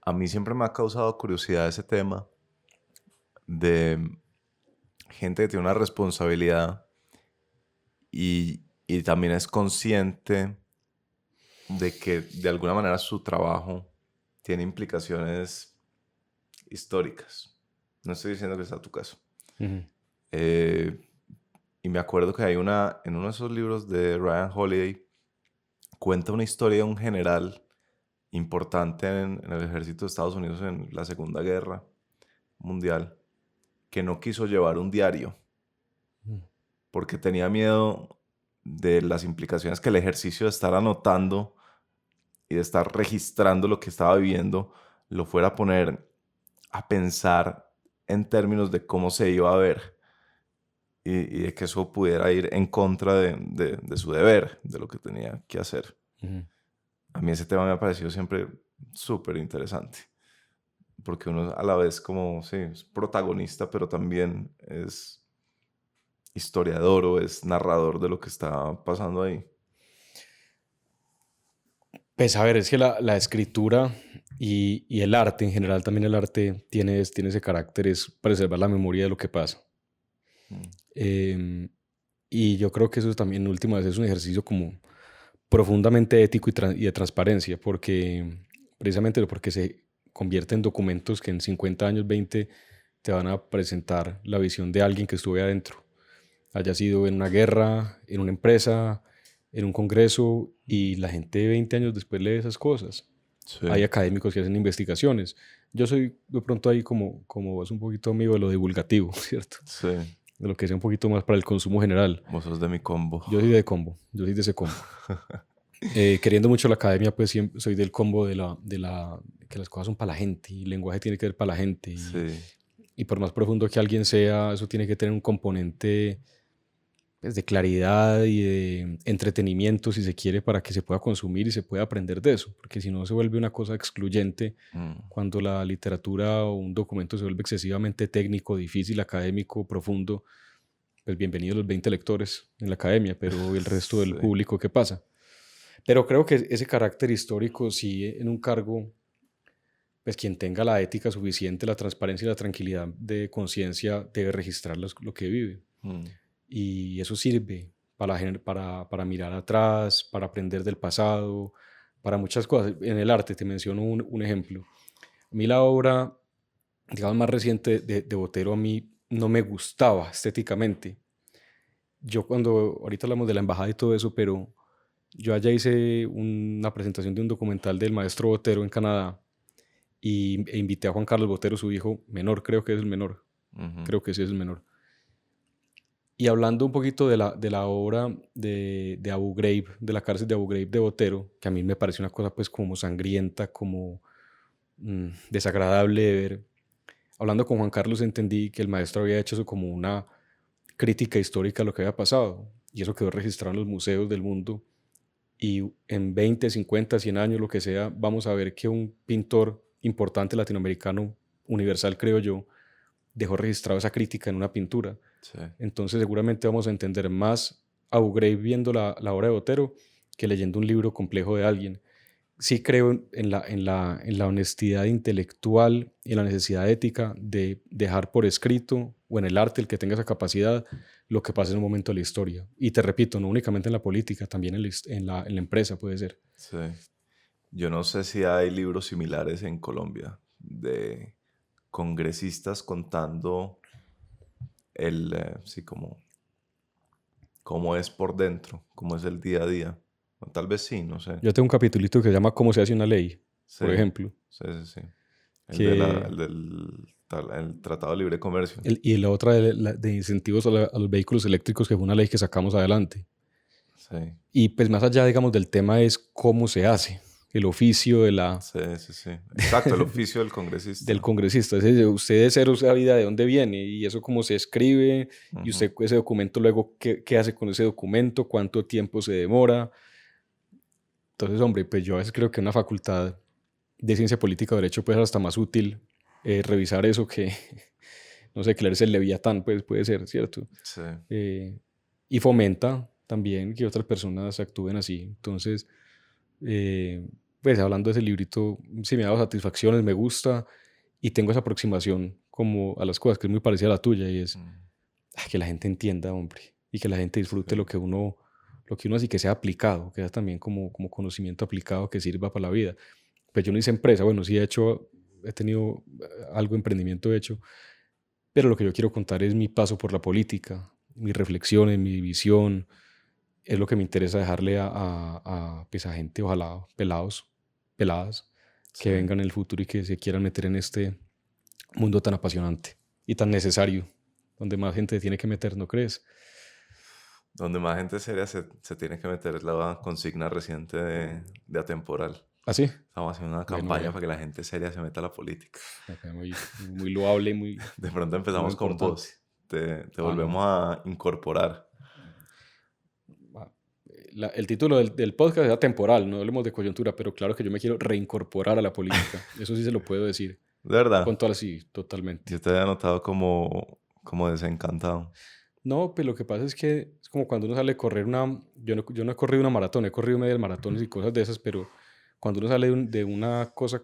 A mí siempre me ha causado curiosidad ese tema de gente que tiene una responsabilidad y también es consciente de que de alguna manera su trabajo tiene implicaciones históricas. No estoy diciendo que sea tu caso. Ujú. Eh, y me acuerdo que en uno de esos libros de Ryan Holiday, cuenta una historia de un general importante en el ejército de Estados Unidos en la Segunda Guerra Mundial, que no quiso llevar un diario Mm. porque tenía miedo de las implicaciones que el ejercicio de estar anotando y de estar registrando lo que estaba viviendo lo fuera a poner a pensar en términos de cómo se iba a ver y de que eso pudiera ir en contra de su deber, de lo que tenía que hacer. Ujú. A mí ese tema me ha parecido siempre súper interesante, porque uno a la vez como, sí, es protagonista, pero también es historiador o es narrador de lo que está pasando ahí. Pues a ver, es que la escritura y el arte, en general también el arte tiene ese carácter, es preservar la memoria de lo que pasa. Mm. Em, y yo creo que eso también, en últimas, es un ejercicio como profundamente ético y de transparencia, porque precisamente porque se convierte en documentos que en 50 años, 20, te van a presentar la visión de alguien que estuvo ahí adentro, haya sido en una guerra, en una empresa, en un congreso, y la gente 20 años después lee esas cosas. Hay Sí, académicos que hacen investigaciones. Yo soy de pronto ahí como vos un poquito amigo de lo divulgativo, ¿cierto? sí, De lo que sea un poquito más para el consumo general. vos sos de mi combo. Yo soy de combo, yo soy de ese combo. Queriendo mucho la academia, pues siempre soy del combo que las cosas son para la gente y el lenguaje tiene que ver para la gente Sí, y por más profundo que alguien sea, eso tiene que tener un componente, pues, de claridad y de entretenimiento, si se quiere, para que se pueda consumir y se pueda aprender de eso, porque si no se vuelve una cosa excluyente mm, cuando la literatura o un documento se vuelve excesivamente técnico, difícil, académico, profundo. Pues bienvenidos los 20 lectores en la academia, pero el resto del sí, público, ¿qué pasa? Pero creo que ese carácter histórico, sí, en un cargo, pues quien tenga la ética suficiente, la transparencia y la tranquilidad de conciencia debe registrar lo que vive. mm, Y eso sirve para mirar atrás, para aprender del pasado, para muchas cosas. En el arte, te menciono un ejemplo. A mí la obra, digamos, más reciente de Botero, a mí no me gustaba estéticamente. Yo cuando, ahorita hablamos de la embajada y todo eso, pero yo allá hice una presentación de un documental del maestro Botero en Canadá e invité a Juan Carlos Botero, su hijo menor, creo que es el menor, ujú, creo que sí es el menor. Y hablando un poquito de la obra de Abu Ghraib, de la cárcel de Abu Ghraib de Botero, que a mí me parece una cosa pues como sangrienta, como desagradable de ver. Hablando con Juan Carlos entendí que el maestro había hecho eso como una crítica histórica a lo que había pasado, y eso quedó registrado en los museos del mundo. Y en 20, 50, 100 años, lo que sea, vamos a ver que un pintor importante latinoamericano, universal creo yo, dejó registrado esa crítica en una pintura. sí, Entonces seguramente vamos a entender más a Abu Ghraib viendo la obra de Botero que leyendo un libro complejo de alguien. Sí creo en la honestidad intelectual y en la necesidad ética de dejar por escrito o en el arte, el que tenga esa capacidad, lo que pasa en un momento de la historia. Y te repito, no únicamente en la política, también en la empresa puede ser. sí. Yo no sé si hay libros similares en Colombia de congresistas contando sí, cómo es por dentro, cómo es el día a día. O tal vez sí, no sé. Yo tengo un capitulito que se llama ¿Cómo se hace una ley?, Sí, por ejemplo, sí, sí, sí. que, El Tratado de Libre Comercio. y la otra de incentivos a los vehículos eléctricos, que fue una ley que sacamos adelante. Sí, Y pues más allá, digamos, del tema es cómo se hace, el oficio sí, sí, sí. Exacto, el oficio del del congresista. congresista. Es decir, usted de cero sabía de dónde viene y eso cómo se escribe, y Ujú. usted ese documento luego, ¿qué hace con ese documento? ¿Cuánto tiempo se demora? Entonces, hombre, pues yo a veces creo que una facultad de ciencia política o derecho puede ser hasta más útil revisar eso que, no sé, que leerse el Leviatán, pues puede ser, ¿cierto? Sí, Eh, y fomenta también que otras personas actúen así. Entonces, eh, pues hablando de ese librito, sí me ha dado satisfacciones, me gusta y tengo esa aproximación como a las cosas que es muy parecida a la tuya y es Mm, que la gente entienda, hombre, y que la gente disfrute sí. lo que uno hace y que sea aplicado, que sea también como conocimiento aplicado que sirva para la vida. Pues yo no hice empresa, bueno, sí he tenido algo de emprendimiento hecho, pero lo que yo quiero contar es mi paso por la política, mis reflexiones, mi visión, es lo que me interesa dejarle pues a gente, ojalá pelados, peladas, que Sí. vengan en el futuro y que se quieran meter en este mundo tan apasionante y tan necesario, donde más gente tiene que meter, ¿no crees? Donde más gente seria se tiene que meter es la consigna reciente de Atemporal. ¿Ah, sí? Estamos haciendo una Bueno, campaña vea, para que la gente seria se meta a la política. me parece muy loable y muy, De pronto muy empezamos con importante. vos. Te Ah, volvemos no. a incorporar. Ah, el título del podcast era temporal, no hablemos de coyuntura, pero claro que yo me quiero reincorporar a la política. Eso sí se lo puedo decir. De verdad, Con todas, sí, totalmente. yo te había notado como desencantado. No, pues lo que pasa es que es como cuando uno sale a correr yo no he corrido una maratón, he corrido medias maratones y cosas de esas, pero cuando uno sale de una cosa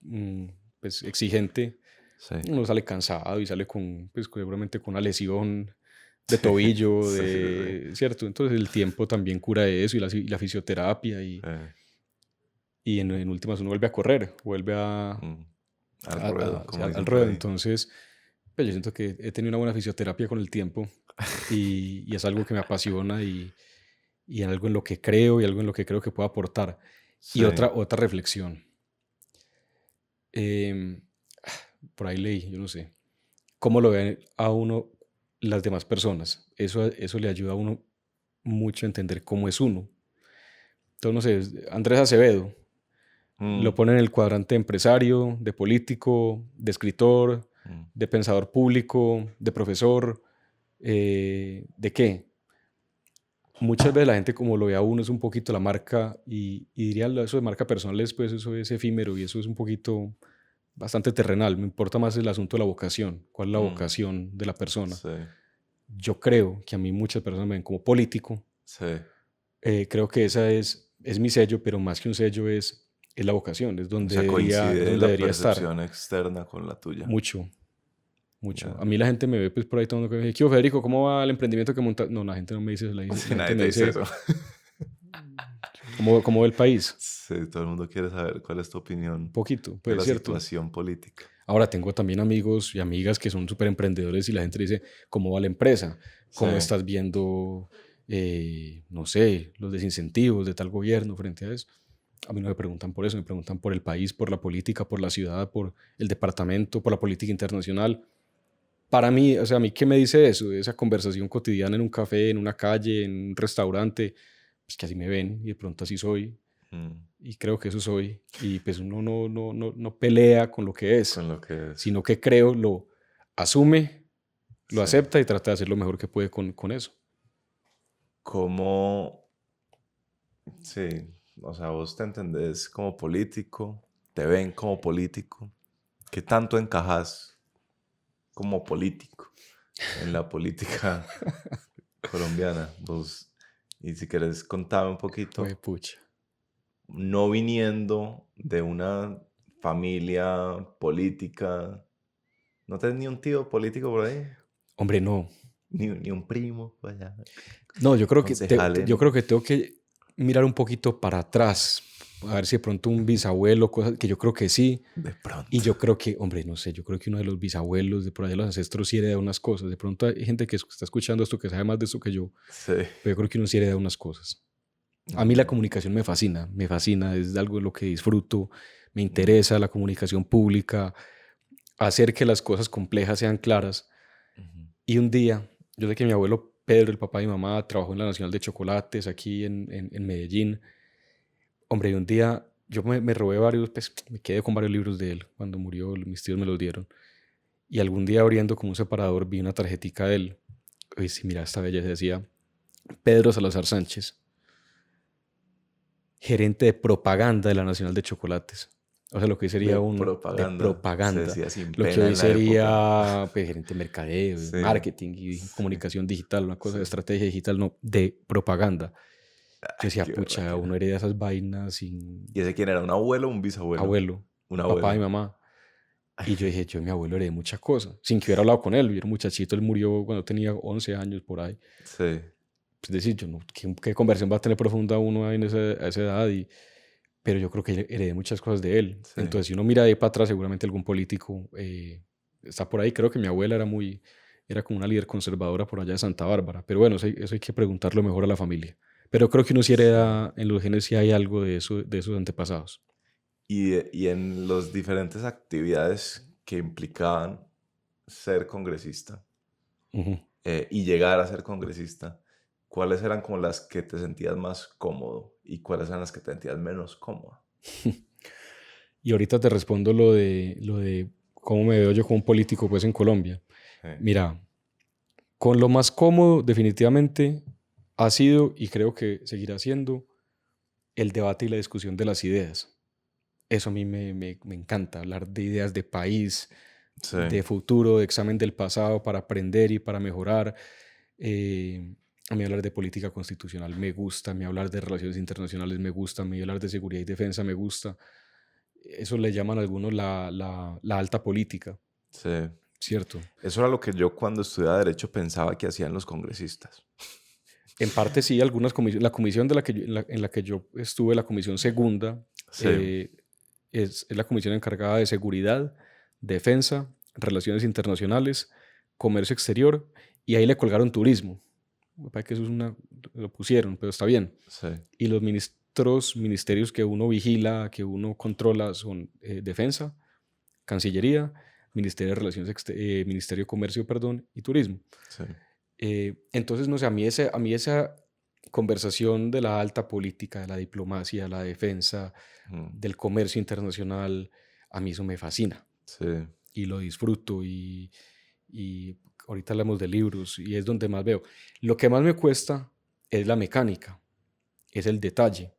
mm, pues exigente, Sí, uno sale cansado y sale pues seguramente con una lesión de sí, tobillo, sí, sí, sí. ¿cierto? Entonces el tiempo también cura eso y la fisioterapia Eh, y en últimas uno vuelve a correr, vuelve mm, al ruedo, sí, como al dicen por ruedo. ahí. Entonces, pues yo siento que he tenido una buena fisioterapia con el tiempo y es algo que me apasiona y algo en lo que creo y algo en lo que creo que puedo aportar. Y Sí, otra reflexión. em, por ahí leí, yo no sé, cómo lo ven a uno las demás personas. Eso le ayuda a uno mucho a entender cómo es uno. Entonces, no sé, Andrés Acevedo lo mm, pone en el cuadrante de empresario, de político, de escritor, mm, de pensador público, de profesor, ¿de qué? Muchas veces la gente como lo ve a uno es un poquito la marca y diría eso de marca personal después eso es efímero y eso es un poquito bastante terrenal. Me importa más el asunto de la vocación. ¿Cuál es la mm, vocación de la persona? sí, Yo creo que a mí muchas personas me ven como político. sí. Creo que esa es mi sello, pero más que un sello es la vocación, O sea, es coincide donde la debería estar. percepción externa con la tuya. Mucho, mucho. A Ya. mí la gente me ve pues por ahí todo que me dice, ¿qué hubo, Federico? ¿Cómo va el emprendimiento que montas? No, la gente no me dice eso, Si la gente nadie me te dice dice, eso. ¿cómo ve el país? Sí, todo el mundo quiere saber cuál es tu Un opinión poquito, de pues la cierto. situación política. Ahora tengo también amigos y amigas que son súper emprendedores y la gente dice, ¿cómo va la empresa? Sí. ¿Cómo estás viendo, no sé, los desincentivos de tal gobierno frente a eso? A mí no me preguntan por eso, me preguntan por el país, por la política, por la ciudad, por el departamento, por la política internacional. Para mí, o sea, a mí, ¿qué me dice eso? Esa conversación cotidiana en un café, en una calle, en un restaurante, pues que así me ven y de pronto así soy Mm, y creo que eso soy y pues uno no pelea con lo que es, con lo que es. sino que creo, lo asume, lo Sí. acepta y trata de hacer lo mejor que puede con eso. ¿Cómo? Sí. O sea, vos te entendés como político, te ven como político. ¿Qué tanto encajas como político en la política colombiana? Vos, y si querés contame un Oye, poquito, pucha. no viniendo de una familia política, ¿no tenés ni un tío político por ahí? Hombre, no. Ni un primo, vaya, No, yo creo que, concejal yo creo en... que tengo que mirar un poquito para atrás, a ver si de pronto un bisabuelo, cosas que yo creo que sí. De Y pronto. yo creo que, hombre, no sé, yo creo que uno de los bisabuelos, de por ahí de los ancestros, sí hereda unas cosas. De pronto hay gente que está escuchando esto que sabe más de esto que yo, Sí. pero yo creo que uno sí hereda unas cosas. A mí la Ok. comunicación me fascina, es algo de lo que disfruto, me Mm, interesa la comunicación pública, hacer que las cosas complejas sean claras. ujú. Y un día, yo sé que mi abuelo Pedro, el papá de mi mamá, trabajó en la Nacional de Chocolates aquí en Medellín. Hombre, y un día yo me robé varios, pues me quedé con varios libros de él. Cuando murió, mis tíos me los dieron. Y algún día abriendo como un separador vi una tarjetica de él. Y sí, mira, esta belleza decía Pedro Salazar Sánchez, gerente de propaganda de la Nacional de Chocolates. O sea, lo que hoy De sería de propaganda. Se propaganda. decía sin Lo que pena hoy en la época. sería pues, gerente de mercadeo, Sí, marketing y sí, comunicación digital, una cosa sí. de estrategia digital, no, de propaganda. Yo decía, Qué pucha, berraquera. uno hereda esas vainas sin ¿Y ese quién era? ¿Un abuelo o un bisabuelo? abuelo, Un papá y abuelo. mamá. Y yo dije, yo mi abuelo heredé muchas cosas, sin que hubiera hablado con él. Yo era un muchachito, él murió cuando tenía 11 años por ahí. Sí, Es decir, yo no, ¿qué conversación va a tener profunda uno ahí a esa edad? Pero yo creo que heredé muchas cosas de él. sí. Entonces, si uno mira de ahí para atrás, seguramente algún político está por ahí. Creo que mi abuela era como una líder conservadora por allá de Santa Bárbara. Pero bueno, eso hay que preguntarlo mejor a la familia. Pero creo que uno sí Sí. hereda, en los genes sí hay algo de eso, de esos antepasados. Y en las diferentes actividades que implicaban ser congresista Ujú. y llegar a ser congresista, ¿cuáles eran como las que te sentías más cómodo y cuáles eran las que te sentías menos cómoda? Y ahorita te respondo lo de cómo me veo yo como un político pues en Colombia. Sí, Mira, con lo más cómodo definitivamente ha sido y creo que seguirá siendo el debate y la discusión de las ideas. Eso a mí me encanta, hablar de ideas de país, sí, de futuro, de examen del pasado para aprender y para mejorar. A mí hablar de política constitucional me gusta, a mí hablar de relaciones internacionales me gusta, a mí hablar de seguridad y defensa me gusta. Eso le llaman algunos la alta política, sí. ¿cierto? Eso era lo que yo cuando estudiaba Derecho pensaba que hacían los congresistas. En parte sí, algunas la comisión en la que yo estuve, la comisión segunda, Sí, eh, es la comisión encargada de seguridad, defensa, relaciones internacionales, comercio exterior, y ahí le colgaron turismo. Me parece que eso lo pusieron, pero está bien. sí. Y los ministerios que uno vigila, que uno controla son defensa, Cancillería, Ministerio de Comercio, perdón, y Turismo. Sí. Entonces, no sé, a mí esa conversación de la alta política, de la diplomacia, la defensa, Mm, del comercio internacional, a mí eso me fascina sí. y lo disfruto y ahorita hablamos de libros y es donde más veo. Lo que más me cuesta es la mecánica, es el detalle,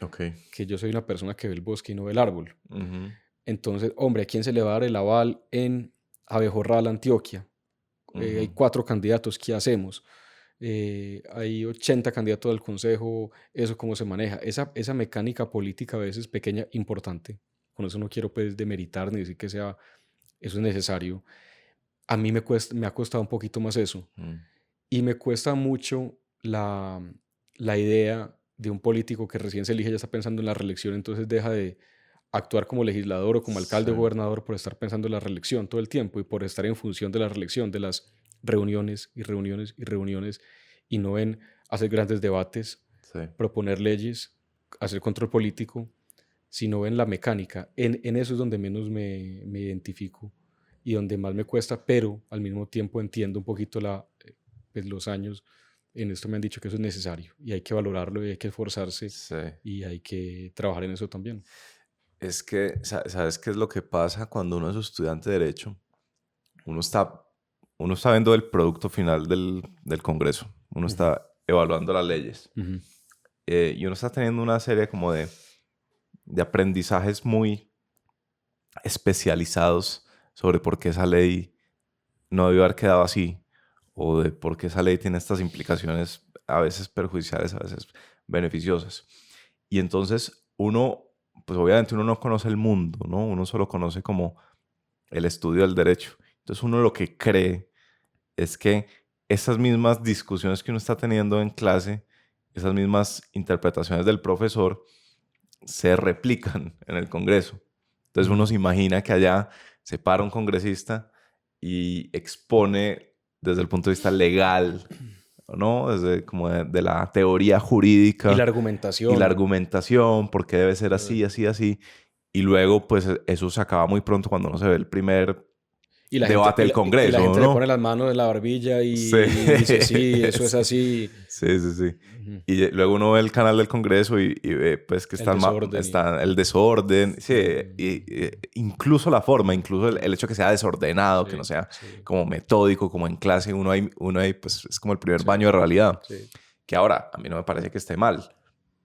Ok. que yo soy una persona que ve el bosque y no ve el árbol. Ujú, Entonces, hombre, ¿a quién se le va a dar el aval en Abejorral, Antioquia? Hay ujú. 4 candidatos, ¿qué hacemos? Hay 80 candidatos al consejo, ¿eso cómo se maneja? Esa mecánica política a veces pequeña, importante. Con eso no quiero pues demeritar ni decir que sea, eso es necesario. A mí me ha costado un poquito más eso. Mm, Y me cuesta mucho la idea de un político que recién se elige, ya está pensando en la reelección, entonces deja de actuar como legislador o como alcalde o sí. gobernador por estar pensando en la reelección todo el tiempo y por estar en función de la reelección, de las reuniones y reuniones y reuniones y no en hacer grandes debates, Sí. proponer leyes, hacer control político, sino en la mecánica. En eso es donde menos me identifico y donde más me cuesta, pero al mismo tiempo entiendo un poquito pues, los años. En esto me han dicho que eso es necesario y hay que valorarlo y hay que esforzarse Sí. y hay que trabajar en eso también. Es que, ¿sabes qué es lo que pasa cuando uno es estudiante de Derecho? Uno está, uno está viendo el producto final del Congreso. Uno Ujú, está evaluando las leyes. ujú, Y uno está teniendo una serie como de aprendizajes muy especializados sobre por qué esa ley no debió haber quedado así, o de por qué esa ley tiene estas implicaciones a veces perjudiciales, a veces beneficiosas. Y entonces uno, pues obviamente uno no conoce el mundo, ¿no? Uno solo conoce como el estudio del derecho. Entonces uno lo que cree es que esas mismas discusiones que uno está teniendo en clase, esas mismas interpretaciones del profesor, se replican en el Congreso. Entonces uno ujú. se imagina que allá se para un congresista y expone desde el punto de vista legal, ¿no? Desde como de la teoría Y la jurídica y la argumentación. argumentación, por qué debe ser eh, así, así, así. Y luego, pues eso se acaba muy pronto cuando uno se ve el primer Y la gente, debate del y la Congreso, gente le pone ¿no? las manos en la barbilla Sí, y dice, sí, eso es sí, así. sí, sí, sí. Ujú. Y luego uno ve el canal del Congreso y ve pues que El desorden. está el desorden, sí, incluso la forma, incluso el hecho de que sea desordenado, que no Sí, sea sí, como metódico, como en clase, uno ahí pues es como el primer sí, baño de realidad, sí. que ahora a mí no me parece que esté mal,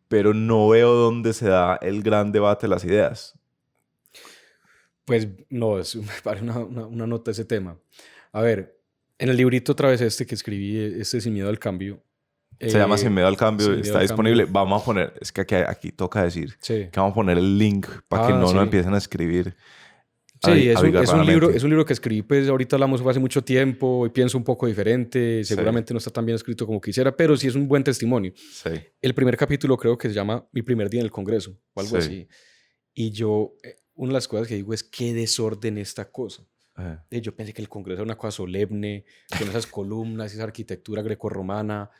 pero no veo dónde se da el gran debate de las ideas. Pues no, me parece una nota ese tema. A ver, en el librito otra vez este que escribí, este Sin miedo al cambio, Se llama Sin Miedo al Cambio, Sin Miedo está al disponible. Cambio. Vamos a poner, es que aquí toca decir Sí. que vamos a poner el link para que no Sí. nos empiecen a escribir Sí, es un abigarradamente. libro que escribí, pues ahorita hablamos hace mucho tiempo y pienso un poco diferente. Seguramente no está tan bien escrito como quisiera, pero sí es un buen testimonio. Sí. El primer capítulo creo que se llama Mi primer día en el Congreso o algo así. Y yo, una de las cosas que digo es qué desorden esta cosa. Yo pensé que el Congreso era una cosa solemne, con esas columnas, esa arquitectura grecorromana,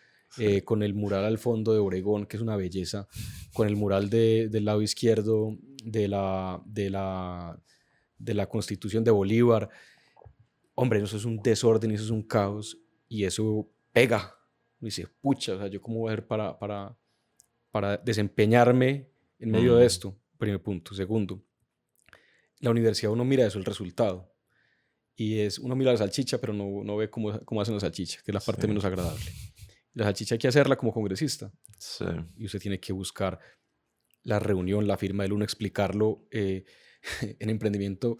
con el mural al fondo de Obregón, que es una belleza, con el mural del lado izquierdo de la Constitución de Bolívar. Hombre, eso es un desorden, eso es un caos, y eso pega. Y dice, pucha, o sea, ¿yo cómo voy a hacer para desempeñarme en medio de esto? Primer punto. Segundo, la universidad uno mira eso, el resultado. Y uno mira la salchicha, pero no ve cómo hacen la salchicha, que es la parte menos agradable. La salchicha hay que hacerla como congresista. Sí. Y usted tiene que buscar la reunión, la firma del uno, explicarlo en emprendimiento.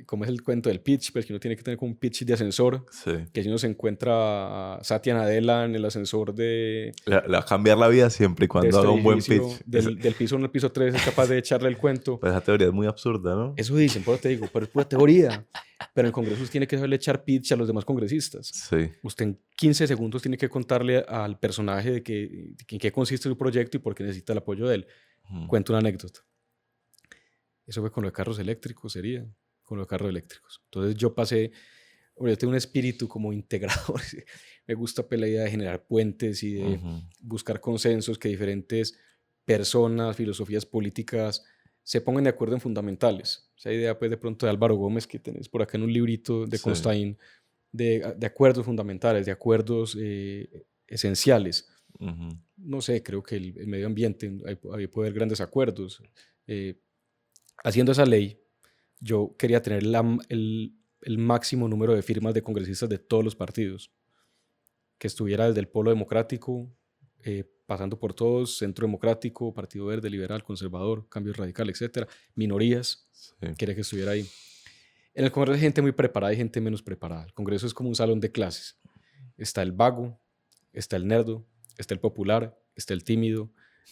Como es el cuento del pitch, pues que uno tiene que tener como un pitch de ascensor. Sí. Que si uno se encuentra a Satya Nadella en el ascensor le va a cambiar la vida siempre y cuando haga un buen pitch. Del piso 1 al piso 3 es capaz de echarle el cuento. Pues esa teoría es muy absurda, ¿no? Eso dicen, por eso te digo, pero es pura teoría. Pero en el Congreso usted tiene que saberle echar pitch a los demás congresistas. Sí. Usted en 15 segundos tiene que contarle al personaje de en qué consiste su proyecto y por qué necesita el apoyo de él. Cuento una anécdota. Eso fue con los carros eléctricos, sería. Con los carros eléctricos. Entonces yo tengo un espíritu como integrador. Me gusta la idea de generar puentes y de buscar consensos, que diferentes personas, filosofías políticas se pongan de acuerdo en fundamentales. Esa idea, pues, de pronto de Álvaro Gómez, que tenés por acá en un librito de Constaín, de acuerdos fundamentales, de acuerdos esenciales. No sé, creo que el medio ambiente, ahí puede haber grandes acuerdos. Haciendo esa ley, yo quería tener el máximo número de firmas de congresistas de todos los partidos, que estuviera desde el Polo Democrático, pasando por todos, Centro Democrático, Partido Verde, Liberal, Conservador, Cambio Radical, etcétera, minorías, quería que estuviera ahí. En el Congreso hay gente muy preparada y gente menos preparada. El Congreso es como un salón de clases. Está el vago, está el nerdo, está el popular, está el tímido,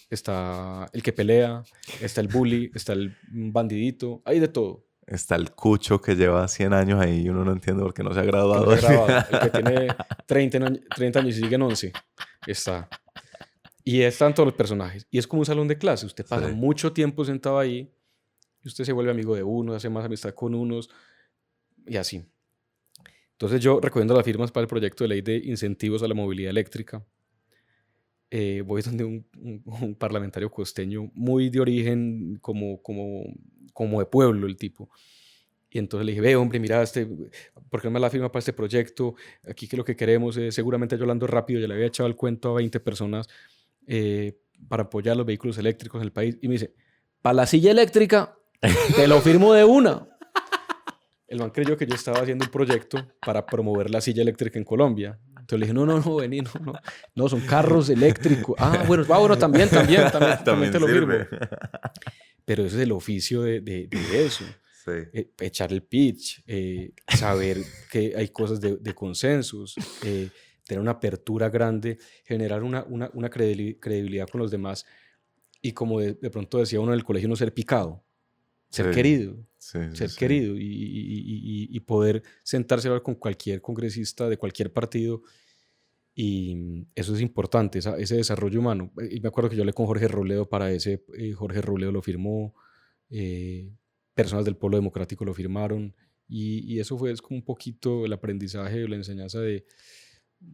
está el que pelea, está el bully, está el bandidito, hay de todo. Está el cucho que lleva 100 años ahí y uno no entiende por qué no se ha graduado. No se ha graduado. El que tiene 30 años y sigue en 11. Está. Y están todos los personajes. Y es como un salón de clase. Usted pasa mucho tiempo sentado ahí y usted se vuelve amigo de uno, hace más amistad con unos y así. Entonces yo recomiendo las firmas para el proyecto de ley de incentivos a la movilidad eléctrica. Voy donde un parlamentario costeño muy de origen como de pueblo el tipo. Y entonces le dije, ve hombre, mira, ¿por qué no me la firma para este proyecto? Aquí que lo que queremos es, seguramente yo hablando rápido, ya le había echado el cuento a 20 personas para apoyar los vehículos eléctricos en el país. Y me dice, para la silla eléctrica, te lo firmo de una. El man creyó que yo estaba haciendo un proyecto para promover la silla eléctrica en Colombia. Entonces le dije, no, vení, no, son carros eléctricos. Bueno, también te lo firmo. Pero ese es el oficio de eso. Sí. Echar el pitch, saber que hay cosas de consensos, tener una apertura grande, generar una credibilidad con los demás y como de pronto decía uno en el colegio, no ser picado, ser querido, ser querido y poder sentarse a hablar con cualquier congresista de cualquier partido. Y eso es importante, ese desarrollo humano. Y me acuerdo que yo hablé con Jorge Robledo para ese. Jorge Robledo lo firmó, personas del Polo Democrático lo firmaron, y eso es como un poquito el aprendizaje o la enseñanza de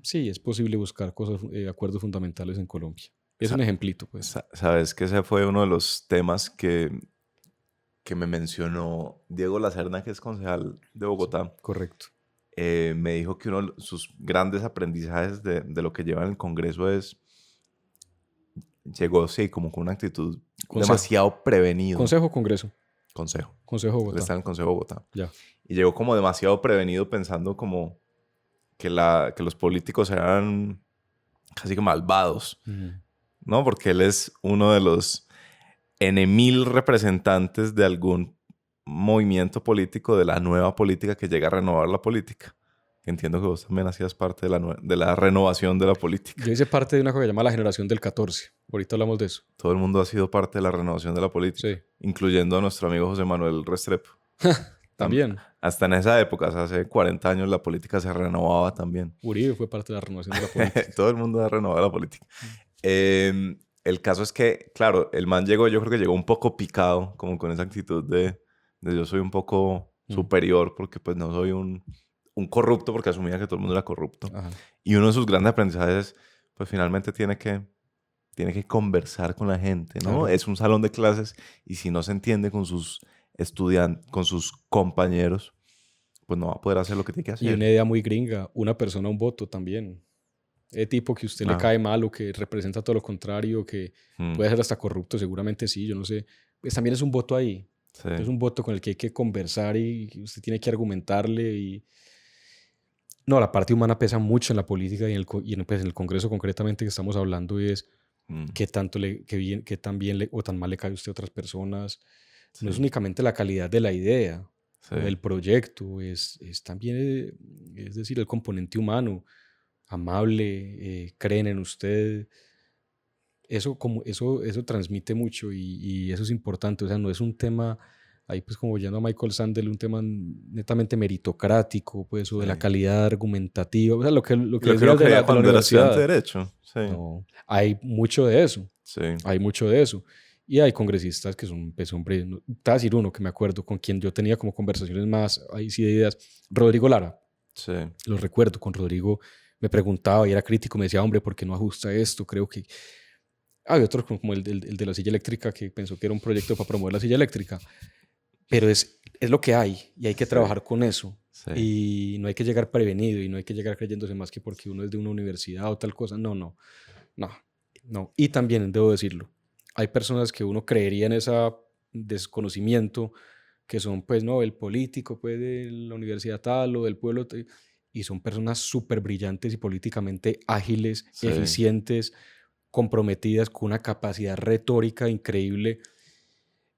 sí, es posible buscar acuerdos fundamentales en Colombia. Es un ejemplito, pues. Sabes que ese fue uno de los temas que me mencionó Diego Lacerna, que es concejal de Bogotá. Sí, correcto. Me dijo que uno de sus grandes aprendizajes de lo que lleva en el Congreso llegó, como con una actitud demasiado prevenido. ¿Consejo o Congreso? Consejo. Consejo de Bogotá. Él está en el Consejo de Bogotá. Ya. Y llegó como demasiado prevenido pensando como que los políticos eran casi que malvados, ¿no? Porque él es uno de los N.000 representantes de algún movimiento político, de la nueva política que llega a renovar la política. porque entiendo que vos también hacías parte de la renovación de la política. Yo hice parte de una cosa que se llama la generación del 14. Ahorita hablamos de eso. Todo el mundo ha sido parte de la renovación de la política, Sí. incluyendo a nuestro amigo José Manuel Restrepo. También. Hasta en esa época, o sea, hace 40 años, la política se renovaba también. Uribe fue parte de la renovación de la política. Todo el mundo ha renovado la política. El caso es que, claro, el man llegó, yo creo que llegó un poco picado, como con esa actitud de yo soy un poco superior porque pues no soy un corrupto, porque asumía que todo el mundo era corrupto. Ajá. Y uno de sus grandes aprendizajes, pues finalmente tiene que conversar con la gente, ¿no? Claro. Es un salón de clases y si no se entiende con sus estudiantes, con sus compañeros, pues no va a poder hacer lo que tiene que hacer. Y una idea muy gringa, una persona, un voto también. El tipo que a usted le cae mal o que representa todo lo contrario, que puede ser hasta corrupto, seguramente sí, yo no sé. Pues también es un voto ahí. Sí. Es un voto con el que hay que conversar y usted tiene que argumentarle. No, la parte humana pesa mucho en la política y pues, en el Congreso concretamente que estamos hablando es qué tan bien o tan mal le cae a usted a otras personas. Sí. No es únicamente la calidad de la idea, sí, o del proyecto, es también, es decir, el componente humano, amable, creen en usted. Eso transmite mucho y eso es importante. O sea, no es un tema, ahí pues como yendo a Michael Sandel, un tema netamente meritocrático, pues, o sí, de la calidad argumentativa. O sea, lo que creo que era cuando era estudiante de Derecho. Sí. No, hay mucho de eso. Sí. Hay mucho de eso. Y hay congresistas que son, pues, hombre, te voy a decir uno que me acuerdo, con quien yo tenía como conversaciones más, ahí sí de ideas, Rodrigo Lara. Sí. Lo recuerdo, con Rodrigo me preguntaba y era crítico, me decía, hombre, ¿por qué no ajusta esto? Creo que... Hay otros como el de la silla eléctrica que pensó que era un proyecto para promover la silla eléctrica. Pero es lo que hay y hay que trabajar con eso. Sí. Y no hay que llegar prevenido y no hay que llegar creyéndose más que porque uno es de una universidad o tal cosa. No. Y también, debo decirlo, hay personas que uno creería en ese desconocimiento que son, pues, no, el político, pues, de la universidad tal o del pueblo tal, y son personas súper brillantes y políticamente ágiles, sí, eficientes, comprometidas, con una capacidad retórica increíble.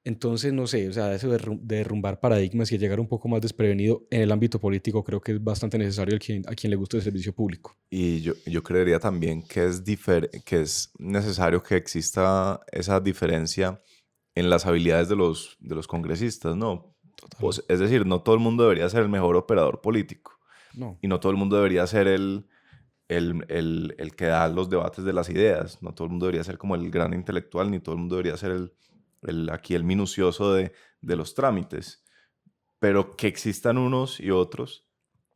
Entonces, no sé, o sea, eso de derrumbar paradigmas y llegar un poco más desprevenido en el ámbito político creo que es bastante necesario a quien le guste el servicio público. Y yo creería también que es necesario que exista esa diferencia en las habilidades de los congresistas, ¿no? Pues, es decir, no todo el mundo debería ser el mejor operador político. No. Y no todo el mundo debería ser el que da los debates de las ideas. No todo el mundo debería ser como el gran intelectual, ni todo el mundo debería ser el minucioso de los trámites. Pero que existan unos y otros,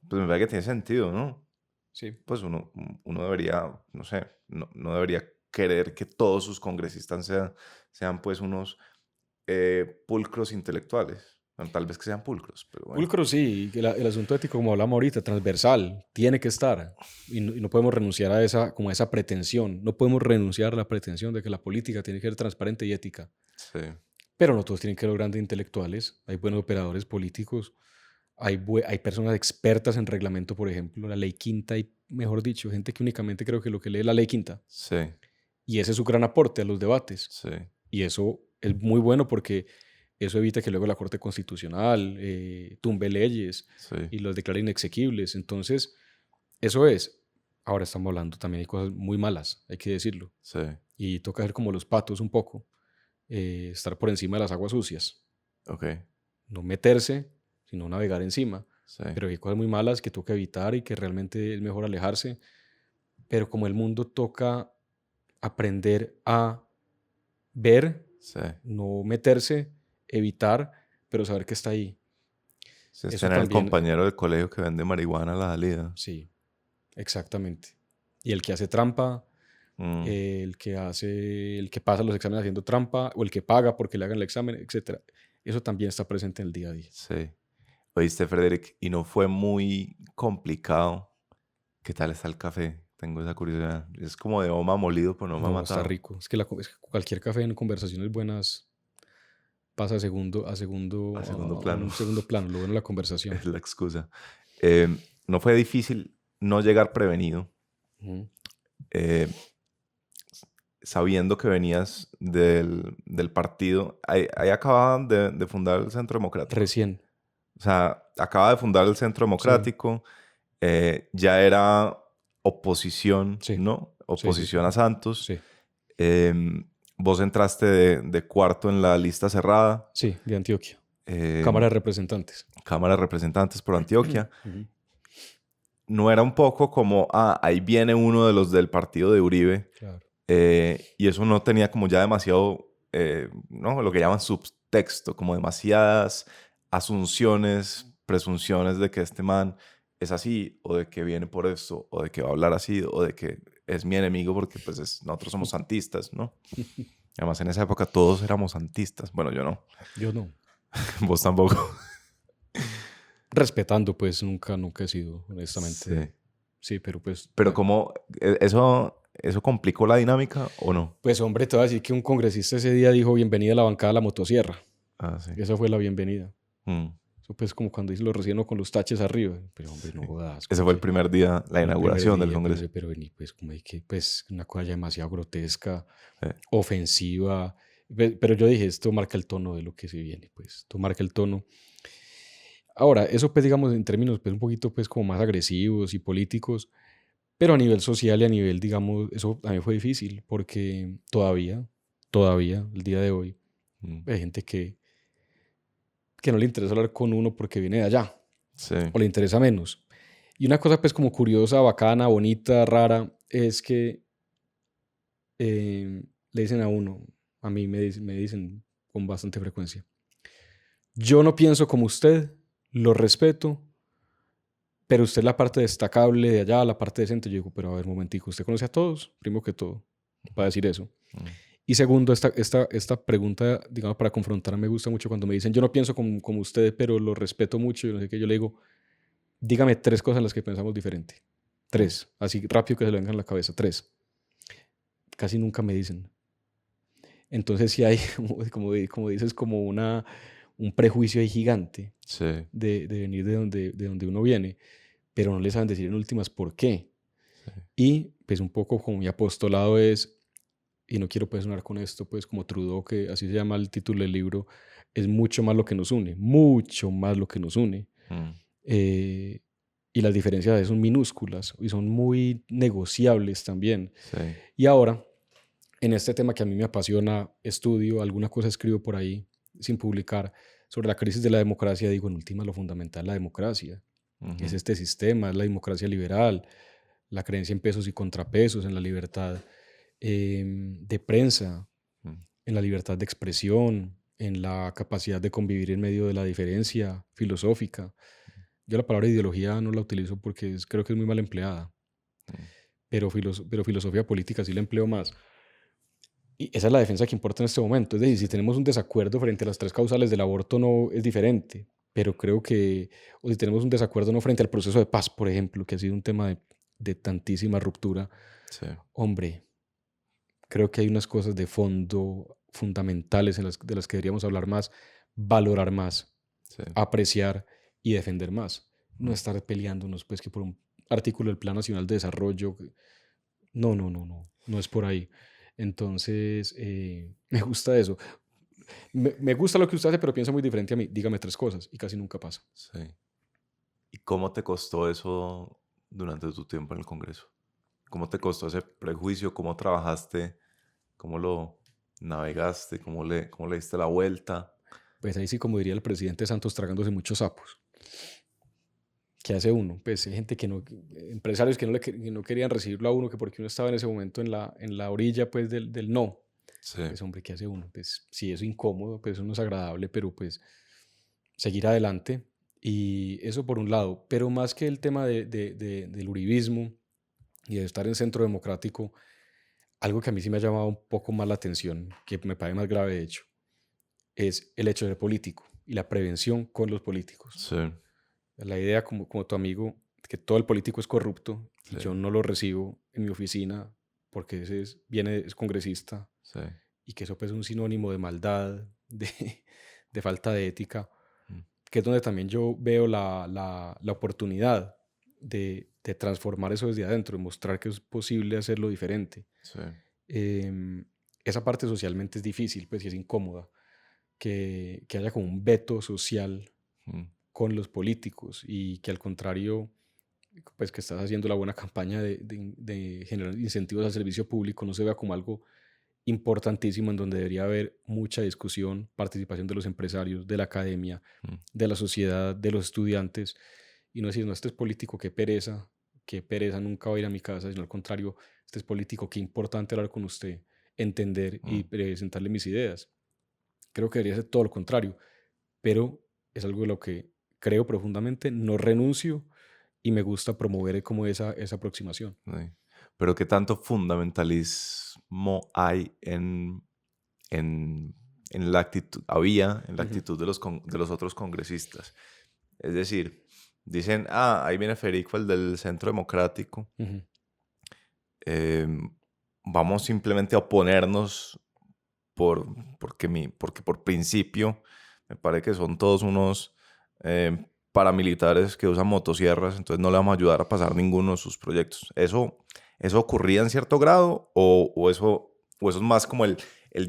pues me parece que tiene sentido, ¿no? Sí. Pues uno debería, no sé, no debería querer que todos sus congresistas sean pues unos pulcros intelectuales. Bueno, tal vez que sean pulcros, pero bueno. Pulcros sí, el asunto ético, como hablamos ahorita, transversal, tiene que estar. Y no podemos renunciar a esa pretensión. No podemos renunciar a la pretensión de que la política tiene que ser transparente y ética. Sí. Pero no todos tienen que ser grandes intelectuales. Hay buenos operadores políticos. Hay personas expertas en reglamento, por ejemplo, la ley quinta, y mejor dicho, gente que únicamente creo que lo que lee es la ley quinta. Sí. Y ese es su gran aporte a los debates. Sí. Y eso es muy bueno porque eso evita que luego la Corte Constitucional tumbe leyes, sí, y los declare inexequibles. Entonces, eso es. Ahora estamos hablando, también hay cosas muy malas, hay que decirlo. Sí. Y toca ser como los patos un poco. Estar por encima de las aguas sucias. Okay. No meterse, sino navegar encima. Sí. Pero hay cosas muy malas que toca evitar y que realmente es mejor alejarse. Pero como el mundo, toca aprender a ver, sí, no meterse, evitar, pero saber que está ahí. Sí, es tener también... el compañero del colegio que vende marihuana a la salida. Sí, exactamente. Y el que hace trampa, el que pasa los exámenes haciendo trampa, o el que paga porque le hagan el examen, etc. Eso también está presente en el día a día. Sí. Oíste, Frederick, y no fue muy complicado. ¿Qué tal está el café? Tengo esa curiosidad. Es como de homa molido, pero no me ha matado. Está rico. Es que cualquier café en conversaciones buenas pasa a segundo plano. Un segundo plano, lo bueno es la conversación. Es la excusa. No fue difícil no llegar prevenido, sabiendo que venías del partido. Ahí acababan de fundar el Centro Democrático. Recién. O sea, acaba de fundar el Centro Democrático. ya era oposición, Sí, ¿no? sí, sí, sí, Oposición a Santos. sí, Vos entraste de cuarto en la lista cerrada, sí, de Antioquia. Cámara em, de Representantes. Cámara de Representantes por Antioquia. Ujú, No era un poco como, ahí viene uno de los del partido de Uribe, claro. y eso no tenía como ya demasiado, ¿no? Lo que llaman subtexto, como demasiadas asunciones, presunciones de que este man es así, o de que viene por esto, o de que va a hablar así, o de que es mi enemigo porque pues nosotros somos santistas, ¿no? Además en esa época todos éramos santistas. Bueno, yo no. Yo no. Vos tampoco. Respetando, pues nunca he sido, Sí. honestamente. Sí, pero pues, Pero como, ¿eso complicó la dinámica o no? pues hombre, te voy a decir que un congresista ese día dijo bienvenida a la bancada de la motosierra. Ah, sí. Esa fue la bienvenida. Mm, Eso pues como cuando dice lo recién con los taches arriba. Pero hombre, no sí. jodas, Ese como fue el que primer día, la fue el primer inauguración del día, Congreso. pero vení, pues como hay que, pues una cosa ya demasiado grotesca, Sí. ofensiva. Pero yo dije, esto marca el tono de lo que se viene, pues esto marca el tono. Ahora, eso pues digamos en términos pues un poquito pues como más agresivos y políticos, pero a nivel social y a nivel digamos, eso a mí fue difícil porque todavía, el día de hoy, Mm, hay gente que no le interesa hablar con uno porque viene de allá sí. o le interesa menos. Y una cosa pues como curiosa, bacana, bonita, rara, es que le dicen a uno, a mí me dicen con bastante frecuencia, yo no pienso como usted, lo respeto, pero usted es la parte destacable de allá, la parte decente. Yo digo, pero a ver, momentico, ¿usted conoce a todos? Primero que todo, para decir eso. Mm, Y segundo, esta pregunta, digamos, para confrontar, me gusta mucho cuando me dicen, yo no pienso como usted, pero lo respeto mucho. Y no sé qué, yo le digo, dígame tres cosas en las que pensamos diferente. mm, Tres, así rápido que se le vengan a la cabeza, tres. Casi nunca me dicen. Entonces, si hay, como dices, como un prejuicio ahí gigante sí. de venir de donde uno viene, pero no le saben decir en últimas por qué. Sí. Y pues un poco como mi apostolado es, y no quiero pues sonar con esto, pues como Trudeau, que así se llama el título del libro, es mucho más lo que nos une, mucho más lo que nos une. Mm, Eh, y las diferencias son minúsculas y son muy negociables también. sí. Y ahora, en este tema que a mí me apasiona, estudio, alguna cosa escribo por ahí sin publicar sobre la crisis de la democracia, digo, en última, lo fundamental es la democracia. Es Ujú, este sistema, es la democracia liberal, la creencia en pesos y contrapesos, en la libertad de prensa, mm, en la libertad de expresión, en la capacidad de convivir en medio de la diferencia filosófica. Yo la palabra ideología no la utilizo porque creo que es muy mal empleada, mm, pero filosofía política sí la empleo más. Y esa es la defensa que importa en este momento. Es decir, si tenemos un desacuerdo frente a las tres causales del aborto, no es diferente. Pero creo que, o si tenemos un desacuerdo no frente al proceso de paz, por ejemplo, que ha sido un tema de tantísima ruptura, sí. hombre, creo que hay unas cosas de fondo fundamentales de las que deberíamos hablar más, valorar más, Sí. apreciar y defender más. No Mm, estar peleándonos, pues, que por un artículo del Plan Nacional de Desarrollo. No, no, no, no, no es por ahí. Entonces, me gusta eso. Me gusta lo que usted hace, pero piensa muy diferente a mí. Dígame tres cosas y casi nunca pasa. sí. ¿Y cómo te costó eso durante tu tiempo en el Congreso? ¿Cómo te costó ese prejuicio? ¿Cómo trabajaste? ¿Cómo lo navegaste? ¿Cómo le diste la vuelta? Pues ahí sí, como diría el presidente Santos, tragándose muchos sapos. ¿Qué hace uno? Pues hay gente que no, empresarios que no querían recibirlo a uno, que porque uno estaba en ese momento en la orilla pues del no. Sí. Pues hombre, ¿qué hace uno? Pues sí, eso es incómodo, pues eso no es agradable, pero pues seguir adelante. Y eso por un lado, pero más que el tema del uribismo y de estar en centro democrático, algo que a mí sí me ha llamado un poco más la atención, que me parece más grave de hecho, es el hecho de ser político y la prevención con los políticos. Sí. La idea, como tu amigo, que todo el político es corrupto y Sí. yo no lo recibo en mi oficina porque es congresista Sí. y que eso pues, es un sinónimo de maldad, de falta de ética, Mm, que es donde también yo veo la oportunidad de transformar eso desde adentro, de mostrar que es posible hacerlo diferente. sí. Em, esa parte socialmente es difícil, pues, y es incómoda, que haya como un veto social Mm, con los políticos y que al contrario pues que estás haciendo la buena campaña de generar incentivos al servicio público, no se vea como algo importantísimo en donde debería haber mucha discusión, participación de los empresarios, de la academia, Mm, de la sociedad, de los estudiantes, y no decir, no, este es político, qué pereza, nunca va a ir a mi casa, sino al contrario, este es político, qué importante hablar con usted, entender y mm, presentarle mis ideas. Creo que debería ser todo lo contrario, pero es algo de lo que creo profundamente, no renuncio y me gusta promover como esa aproximación. sí. Pero ¿qué tanto fundamentalismo hay en, en la actitud, había en la Ujú, actitud de los otros congresistas? Es decir, dicen, ah, ahí viene Federico, el del Centro Democrático. ujú, em, Vamos simplemente a oponernos por, porque por principio me parece que son todos unos paramilitares que usan motosierras, entonces no le vamos a ayudar a pasar ninguno de sus proyectos. ¿Eso ocurría en cierto grado o eso es más como el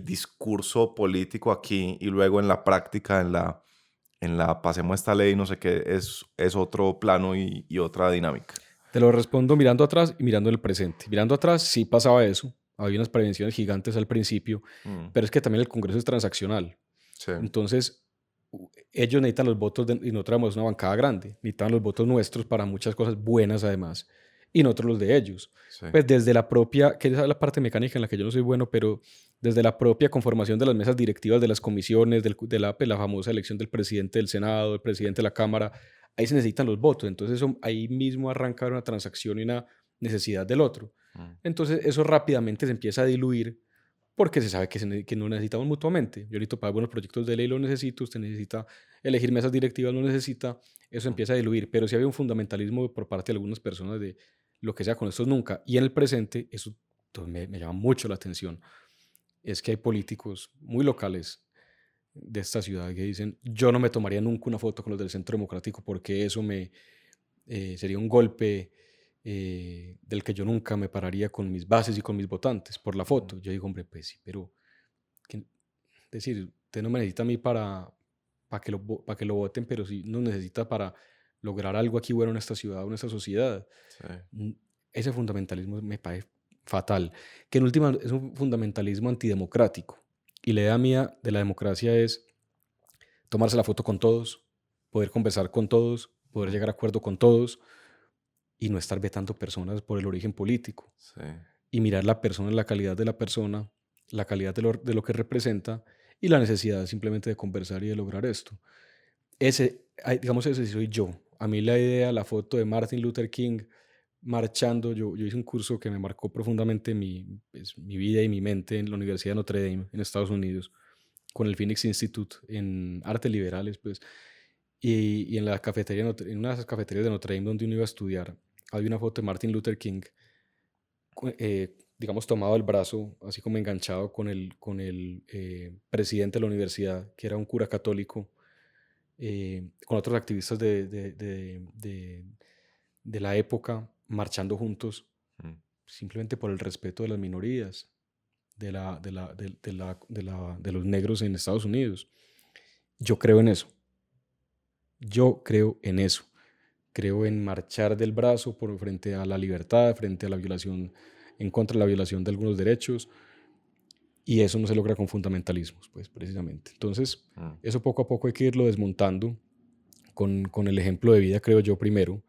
discurso político aquí y luego en la práctica, en la pasemos esta ley, no sé qué, es otro plano y otra dinámica? Te lo respondo mirando atrás y mirando el presente. Mirando atrás sí pasaba eso, había unas prevenciones gigantes al principio, Mm, pero es que también el Congreso es transaccional. sí, Entonces, ellos necesitan los votos y nosotros éramos una bancada grande, necesitan los votos nuestros para muchas cosas buenas además, y nosotros los de ellos. sí. Pues desde la propia, que esa es la parte mecánica en la que yo no soy bueno, pero desde la propia conformación de las mesas directivas de las comisiones, pues, la famosa elección del presidente del Senado, del presidente de la Cámara, ahí se necesitan los votos. Entonces ahí mismo arranca una transacción y una necesidad del otro. Mm, Entonces eso rápidamente se empieza a diluir porque se sabe que no necesitamos mutuamente. Yo ahorita para algunos proyectos de ley lo necesito, usted necesita elegir mesas directivas, lo necesita, eso mm, empieza a diluir, pero si había un fundamentalismo por parte de algunas personas de lo que sea con estos nunca. Y en el presente, eso me llama mucho la atención, es que hay políticos muy locales de esta ciudad que dicen, yo no me tomaría nunca una foto con los del Centro Democrático porque eso sería un golpe del que yo nunca me pararía con mis bases y con mis votantes por la mm, foto. Yo digo, hombre, pues sí, pero que- es decir, usted no me necesita a mí para que lo voten, pero sí nos necesita para lograr algo aquí bueno en esta ciudad o en esta sociedad. sí. Mm, Ese fundamentalismo me parece fatal, que en última es un fundamentalismo antidemocrático. Y la idea mía de la democracia es tomarse la foto con todos, poder conversar con todos, poder Mm, llegar a acuerdo con todos y no estar vetando personas por el origen político. sí. Y mirar la persona, la calidad de la persona, la calidad de lo que representa y la necesidad simplemente de conversar y de lograr esto. Digamos, ese sí soy yo. A mí la idea, la foto de Martin Luther King marchando, yo hice un curso que me marcó profundamente mi vida y mi mente en la Universidad de Notre Dame, en Estados Unidos, con el Phoenix Institute en artes liberales, pues, y en la cafetería, en una de esas cafeterías de Notre Dame donde uno iba a estudiar, había una foto de Martin Luther King digamos, tomado el brazo, así como enganchado con el presidente de la universidad, que era un cura católico, con otros activistas de la época, marchando juntos, Mm, simplemente por el respeto de las minorías, de los negros en Estados Unidos. Yo creo en eso. Yo creo en eso. Creo en marchar del brazo por frente a la libertad, frente a la violación, en contra de la violación de algunos derechos. Y eso no se logra con fundamentalismos, pues precisamente. Entonces, mm, eso poco a poco hay que irlo desmontando con el ejemplo de vida, creo yo, primero,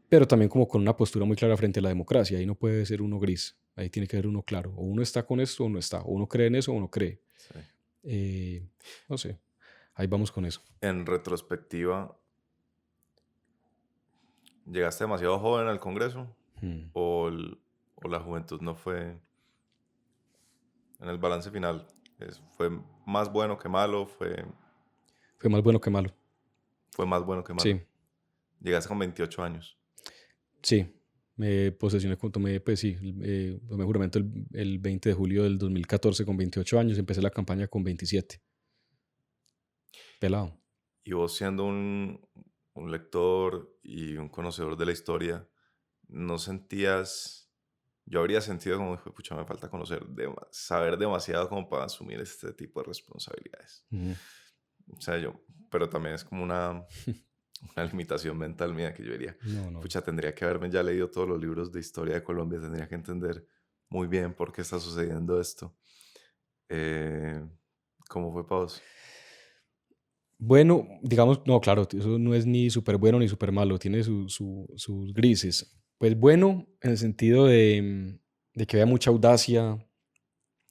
pero también como con una postura muy clara frente a la democracia. Ahí no puede ser uno gris, ahí tiene que ser uno claro. O uno está con esto o no está. O uno cree en eso o no cree. sí. Eh, no sé, ahí vamos con eso. En retrospectiva, ¿llegaste demasiado joven al Congreso? Mm. ¿O la juventud no fue en el balance final? ¿Fue más bueno que malo? Fue más bueno que malo. ¿Fue más bueno que malo? Sí, Llegaste con 28 años. sí. Me posesioné, tomé, pues sí, tomé juramento el 20 de julio del 2014 con 28 años. Empecé la campaña con 27. Pelado. Y vos siendo un lector y un conocedor de la historia, ¿no sentías? Yo habría sentido como, "Hijo de pucha, me falta saber demasiado como para asumir este tipo de responsabilidades". Ujú. O sea, pero también es como una limitación mental mía que yo diría, No, no. pucha, tendría que haberme ya leído todos los libros de historia de Colombia, tendría que entender muy bien por qué está sucediendo esto. Eh, ¿Cómo fue para vos? Bueno, digamos, no, claro, eso no es ni súper bueno ni súper malo, tiene sus grises. Pues bueno, en el sentido de que había mucha audacia,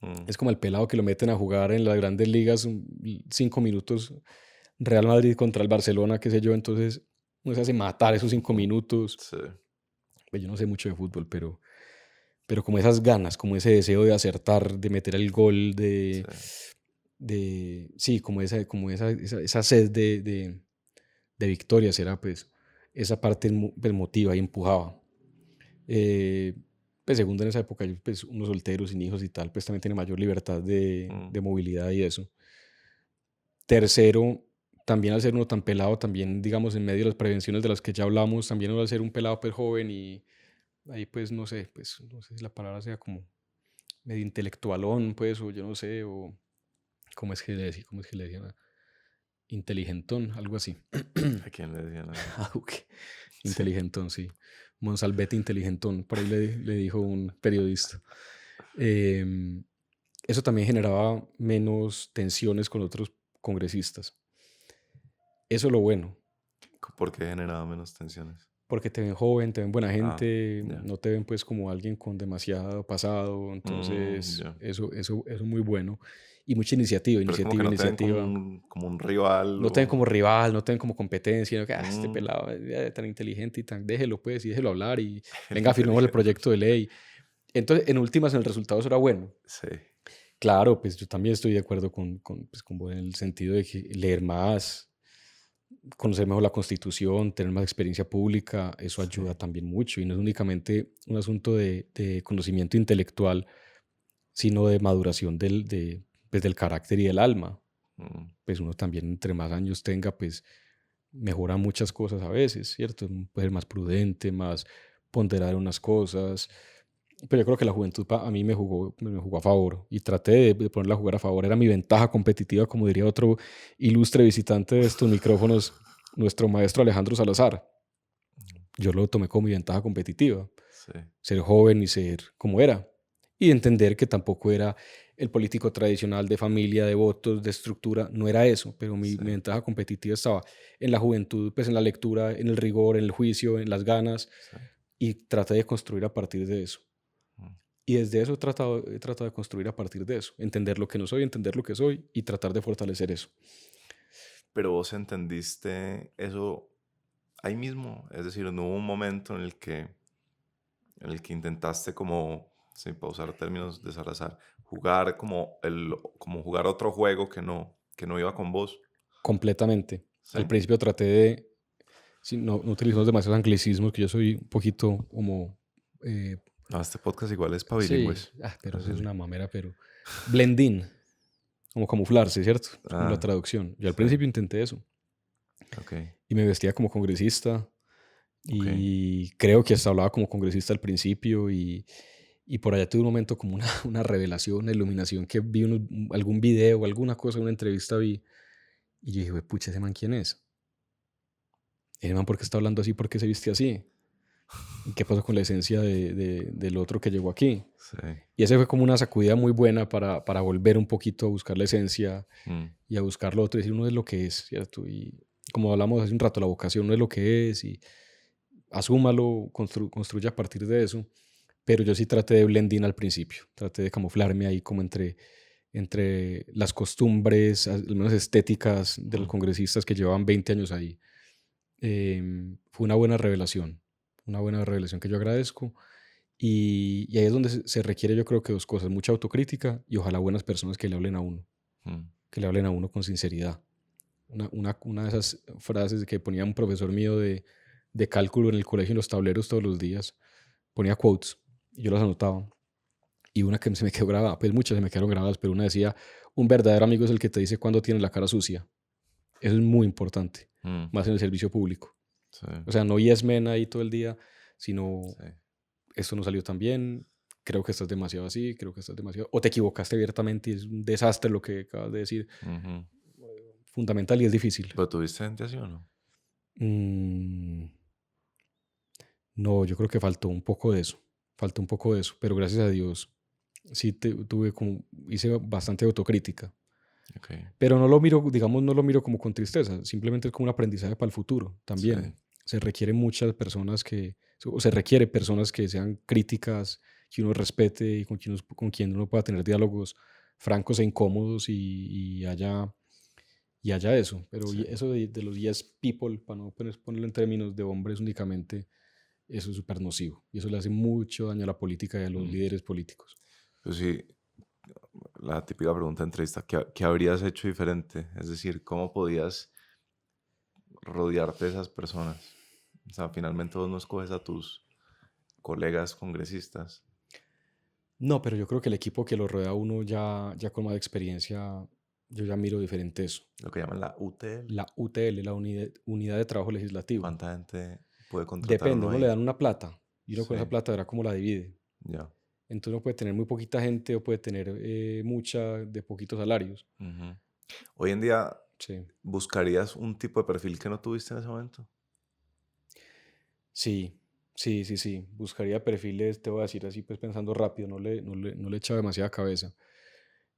Mm, es como el pelado que lo meten a jugar en las grandes ligas 5 minutos, Real Madrid contra el Barcelona, qué sé yo, entonces uno se hace matar esos 5 minutos. sí, Pues yo no sé mucho de fútbol, pero como esas ganas, como ese deseo de acertar, de meter el gol, sí. sí, como esa sed de victoria será, pues, esa parte pues, motiva y empujaba. Eh, pues, segundo, en esa época, pues, unos solteros sin hijos y tal, pues también tiene mayor libertad de, Mm, de movilidad y eso. Tercero, también al ser uno tan pelado, también, digamos, en medio de las prevenciones de las que ya hablamos, también uno al ser un pelado pues joven y ahí pues no sé si la palabra sea como medio intelectualón, pues, o yo no sé, o cómo es que le decían, inteligentón, algo así. ¿A quién le decían así? Ah, ok. Sí. Inteligentón, sí. Monsalvete inteligentón, por ahí le dijo un periodista. Em, Eso también generaba menos tensiones con otros congresistas. Eso es lo bueno, ¿Por qué generaba menos tensiones? porque te ven joven, te ven buena Ah, gente, ya. no te ven pues como alguien con demasiado pasado, entonces Ya. eso es muy bueno. Y mucha iniciativa, Pero es como que no te ven iniciativa. como un rival No te ven o... como rival, no te ven como competencia, sino que este Mm, pelado tan inteligente y tan, déjelo pues, y déjelo hablar y el venga, firmemos el inteligente. proyecto de ley. Entonces, en últimas, el resultado será bueno. Sí. Claro, pues yo también estoy de acuerdo con vos en el sentido de que leer más, conocer mejor la Constitución, tener más experiencia pública, eso Sí. ayuda también mucho. Y no es únicamente un asunto de conocimiento intelectual, sino de maduración pues, del carácter y del alma. Mm, Pues uno también, entre más años tenga, pues mejora muchas cosas a veces, ¿cierto? Puede ser más prudente, más ponderar unas cosas. Pero yo creo que la juventud a mí me jugó a favor y traté de ponerla a jugar a favor. Era mi ventaja competitiva, como diría otro ilustre visitante de estos micrófonos, nuestro maestro Alejandro Salazar. Yo lo tomé como mi ventaja competitiva, sí. ser joven y ser como era. Y entender que tampoco era el político tradicional de familia, de votos, de estructura, no era eso, pero mi, Sí. mi ventaja competitiva estaba en la juventud, pues en la lectura, en el rigor, en el juicio, en las ganas, Sí. y traté de construir a partir de eso. Mm. Y desde eso he tratado de construir a partir de eso, entender lo que no soy, entender lo que soy y tratar de fortalecer eso. Pero vos entendiste eso ahí mismo. Es decir, no hubo un momento en el que intentaste como, sin pausar términos de Salazar, jugar como jugar otro juego que no iba con vos. Completamente. Sí. Al principio traté de, sí, no utilizamos demasiados anglicismos, que yo soy un poquito como, eh, No, este podcast igual es para sí, bilingües. pero eso es Hacele. una mamera, pero blend in, como camuflarse, ¿cierto? Es como la Ah, traducción. Yo al sí. principio intenté eso Ok. y me vestía como congresista Ok. y creo que hasta hablaba como congresista al principio y por allá tuve un momento como una, una revelación, una iluminación que vi algún video o alguna cosa, una entrevista vi y yo dije, "Hue pucha, ¿ese man quién es? ¿Ese man por qué está hablando así? ¿Por qué se viste así? ¿Y qué pasó con la esencia del otro que llegó aquí?" Sí. Y ese fue como una sacudida muy buena para volver un poquito a buscar la esencia Mm, y a buscar lo otro y decir uno es lo que es, ¿cierto? Y como hablamos hace un rato, la vocación no es lo que es y asúmalo, construya a partir de eso. Pero yo sí traté de blend in al principio, traté de camuflarme ahí como entre las costumbres, al menos estéticas de los mm, congresistas que llevaban 20 años ahí. Fue una buena revelación que yo agradezco. Y ahí es donde se requiere, yo creo que dos cosas, mucha autocrítica y ojalá buenas personas que le hablen a uno, mm. que le hablen a uno con sinceridad. Una de esas frases que ponía un profesor mío de cálculo en el colegio en los tableros todos los días, ponía quotes y yo las anotaba. Y una que se me quedó grabada, pues muchas se me quedaron grabadas, pero una decía, un verdadero amigo es el que te dice cuando tienes la cara sucia. Eso es muy importante, Mm, más en el servicio público. sí, O sea, no yes men ahí todo el día, sino sí. esto no salió tan bien, creo que estás demasiado así, creo que estás demasiado... O te equivocaste abiertamente y es un desastre lo que acabas de decir. Ujú. Fundamental y es difícil. ¿Pero tuviste gente así o no? Mm, no, yo creo que faltó un poco de eso. Faltó un poco de eso, pero gracias a Dios sí tuve como, hice bastante autocrítica. Ok, Pero no lo miro, digamos, no lo miro como con tristeza, simplemente es como un aprendizaje para el futuro sí, también. Se requieren muchas personas o se requiere personas que sean críticas, que uno respete y con quien uno pueda tener diálogos francos e incómodos y haya eso. Pero sí. eso de los yes people, para no ponerlo en términos de hombres únicamente, eso es súper nocivo y eso le hace mucho daño a la política y a los Mm. líderes políticos. Pues sí, la típica pregunta de entrevista, ¿qué habrías hecho diferente? Es decir, ¿cómo podías rodearte de esas personas? O sea, finalmente vos no escoges a tus colegas congresistas. No, pero yo creo que el equipo que lo rodea a uno ya con más experiencia, yo ya miro diferente eso. Lo que llaman la UTL. La UTL, la Unidad de Trabajo Legislativo. ¿Cuánta gente puede contratar Depende, uno uno le ahí? dan una plata y uno con esa Sí, plata verá cómo la divide. ya. Entonces uno puede tener muy poquita gente o puede tener mucha de poquitos salarios. Ujú. Hoy en día, Sí, ¿buscarías un tipo de perfil que no tuviste en ese momento? sí, sí. Buscaría perfiles, te voy a decir así, pues pensando rápido, no le he echado demasiada cabeza.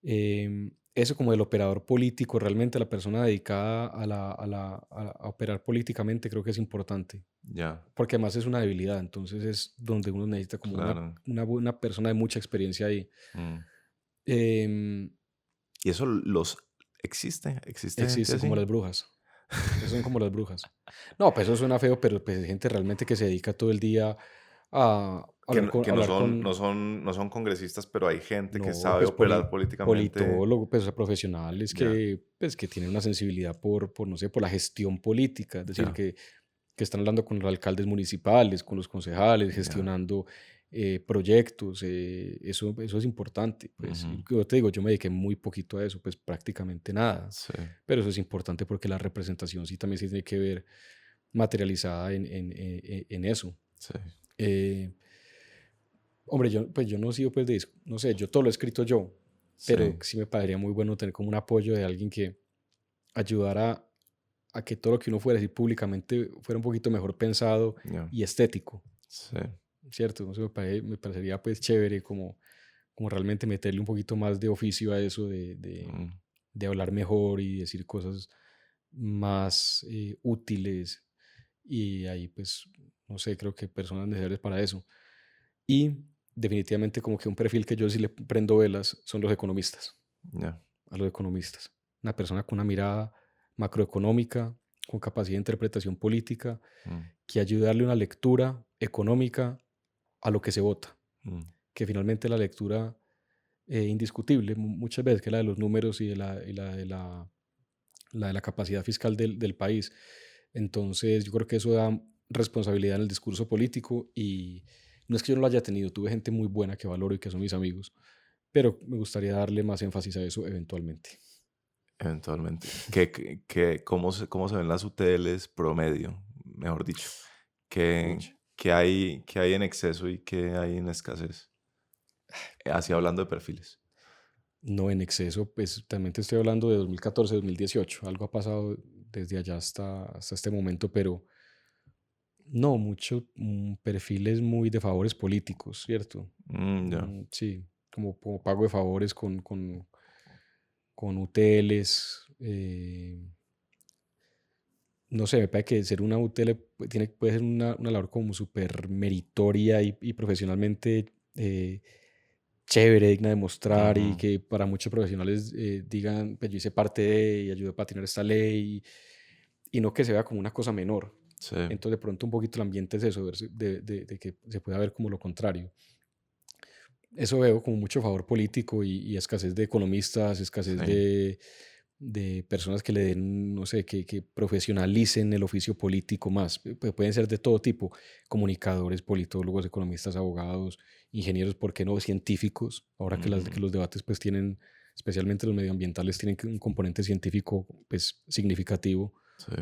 Eso como el operador político, realmente la persona dedicada a operar políticamente, creo que es importante. Ya, Porque además es una debilidad, entonces es donde uno necesita como claro. una buena persona de mucha experiencia ahí. Mm. Em, ¿Y eso los existe? ¿Existe gente existe como así? las brujas. Esos son como las brujas. No, pues eso suena feo, pero pues hay gente realmente que se dedica todo el día a Que hablar con, no son congresistas, pero hay gente que no, sabe pues operar políticamente. politólogo, pues profesionales Ya, pues, que tienen una sensibilidad no sé, por la gestión política, es decir, ya, que están hablando con los alcaldes municipales, con los concejales, ya. gestionando proyectos, eso es importante, pues, y Ujú. yo te digo, yo me dediqué muy poquito a eso, pues prácticamente nada, Sí, pero eso es importante porque la representación sí también se tiene que ver materializada en eso. sí, Eh, Hombre, pues yo no he sido, pues, no sé, yo todo lo he escrito yo, pero sí, sí me parecería muy bueno tener como un apoyo de alguien que ayudara a que todo lo que uno fuera a decir públicamente fuera un poquito mejor pensado ya, y estético, sí. ¿cierto? Eso me parecería pues chévere como realmente meterle un poquito más de oficio a eso Mm, de hablar mejor y decir cosas más útiles y ahí pues, no sé, creo que personas necesarias para eso. Y definitivamente como que un perfil que yo sí le prendo velas son los economistas, ya, a los economistas. Una persona con una mirada macroeconómica, con capacidad de interpretación política, mm, que ayude a darle una lectura económica a lo que se vota, mm, que finalmente la lectura indiscutible muchas veces, que es la de los números la de la capacidad fiscal del país. Entonces, yo creo que eso da responsabilidad en el discurso político y no es que yo no lo haya tenido, tuve gente muy buena que valoro y que son mis amigos, pero me gustaría darle más énfasis a eso eventualmente. eventualmente. ¿Cómo se ven las UTLs promedio, mejor dicho? Pucha. ¿Qué hay en exceso y qué hay en escasez? Así hablando de perfiles. No en exceso, pues también te estoy hablando de 2014, 2018. Algo ha pasado desde allá hasta este momento, pero no, mucho perfiles muy de favores políticos, ¿cierto? Ya. Sí, como pago de favores con UTLs. No sé, me parece que ser una UTL puede ser una labor como súper meritoria y profesionalmente chévere, digna de mostrar y Ujú. que para muchos profesionales digan, pues yo hice parte de y ayudé a patinar esta ley y no que se vea como una cosa menor. Sí, Entonces de pronto un poquito el ambiente es eso, de que se pueda ver como lo contrario. Eso veo como mucho favor político y escasez de economistas, escasez sí. de personas que le den, no sé, que profesionalicen el oficio político más. Pueden ser de todo tipo, comunicadores, politólogos, economistas, abogados, ingenieros, ¿por qué no? Científicos, ahora que Ujú. los debates pues tienen, especialmente los medioambientales, tienen un componente científico pues significativo. Sí.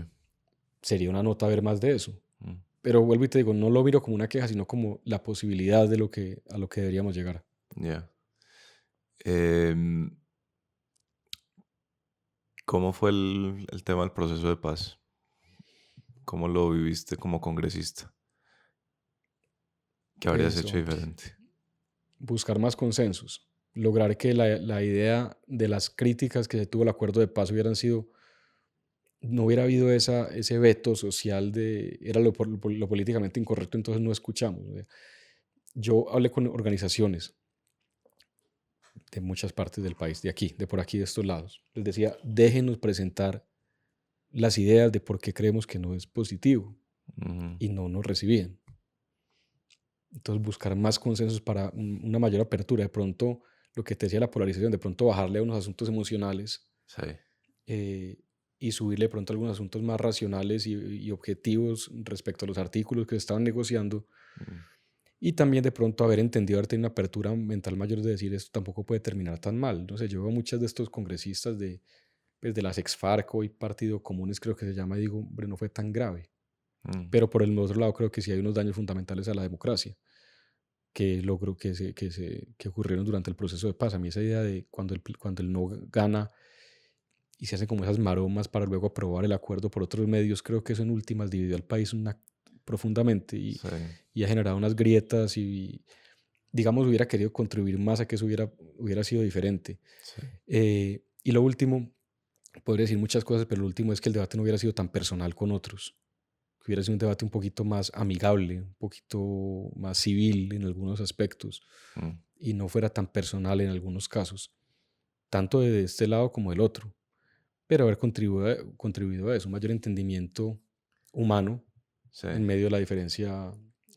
Sería una nota ver más de eso. Mm, Pero vuelvo y te digo, no lo miro como una queja, sino como la posibilidad de a lo que deberíamos llegar. ya. Em, ¿Cómo fue el tema del proceso de paz? ¿Cómo lo viviste como congresista? ¿Qué habrías Pues, hecho hombre, diferente? buscar más consensos, lograr que la idea de las críticas que se tuvo al acuerdo de paz hubieran sido, no hubiera habido ese veto social de era lo políticamente incorrecto, entonces no escuchamos. O sea, yo hablé con organizaciones de muchas partes del país, de aquí, de por aquí, de estos lados. Les decía, déjenos presentar las ideas de por qué creemos que no es positivo Ujú, y no nos recibían. Entonces, buscar más consensos para una mayor apertura. De pronto, lo que te decía la polarización, de pronto bajarle a unos asuntos emocionales sí. eh, y subirle de pronto algunos asuntos más racionales y objetivos respecto a los artículos que se estaban negociando. Mm, Y también de pronto haber entendido, haber tenido una apertura mental mayor de decir esto tampoco puede terminar tan mal. No sé, yo veo muchas de estos congresistas pues, de las ex-FARC, hoy Partido Comunes creo que se llama, y digo, hombre, no fue tan grave. mm, Pero por el otro lado creo que sí hay unos daños fundamentales a la democracia que logró que ocurrieron durante el proceso de paz. A mí esa idea de cuando el no gana y se hacen como esas maromas para luego aprobar el acuerdo por otros medios, creo que eso en últimas dividió al país profundamente sí, y ha generado unas grietas y, digamos, hubiera querido contribuir más a que eso hubiera sido diferente. sí. Y lo último, podría decir muchas cosas, pero lo último es que el debate no hubiera sido tan personal con otros, que hubiera sido un debate un poquito más amigable, un poquito más civil en algunos aspectos Mm, y no fuera tan personal en algunos casos, tanto de este lado como del otro, pero haber contribuido a eso, un mayor entendimiento humano sí. en medio de la diferencia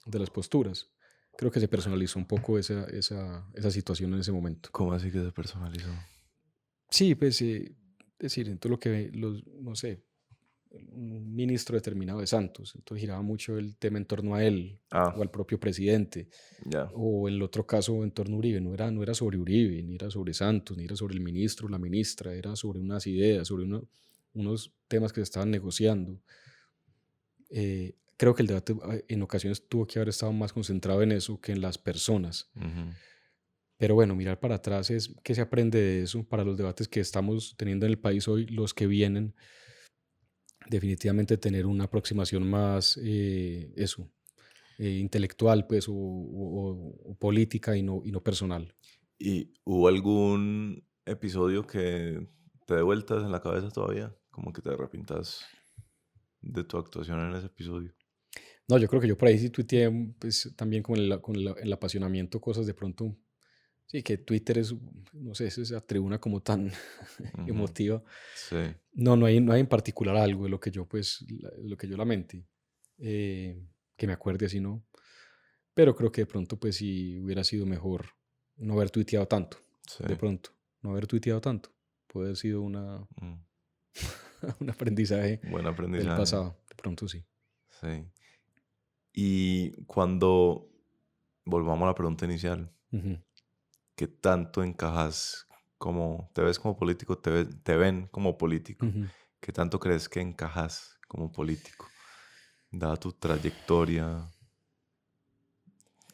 de las posturas. Creo que se personalizó un poco esa situación en ese momento. ¿Cómo así que se personalizó? Sí, pues, decir, entonces no sé, un ministro determinado de Santos, entonces giraba mucho el tema en torno a él Ah, o al propio presidente, ya. o en el otro caso en torno a Uribe, no era sobre Uribe, ni era sobre Santos, ni era sobre el ministro o la ministra, era sobre unas ideas, sobre unos temas que se estaban negociando. Creo que el debate en ocasiones tuvo que haber estado más concentrado en eso que en las personas. Ujú. Pero bueno, mirar para atrás es que se aprende de eso para los debates que estamos teniendo en el país hoy, los que vienen, definitivamente tener una aproximación más, intelectual, pues, o política y no personal. ¿Y hubo algún episodio que te dé vueltas en la cabeza todavía? Como que te arrepintas de tu actuación en ese episodio. No, yo creo que yo por ahí sí tuiteé, pues, también con el apasionamiento, cosas de pronto. Sí, que Twitter es, no sé, es esa tribuna como tan Ujú. emotiva. Sí, No hay en particular algo de lo que yo, pues, lo que yo lamente, que me acuerde así, ¿no? Pero creo que de pronto, pues, sí hubiera sido mejor no haber tuiteado tanto, sí. de pronto, no haber tuiteado tanto. Puede haber sido Mm, un aprendizaje buen del aprendizaje. pasado, de pronto sí. Sí. Y cuando volvamos a la pregunta inicial, Ujú, ¿qué tanto encajas como, te ves como político, te ven como político? ujú. ¿Qué tanto crees que encajas como político? Dada tu trayectoria,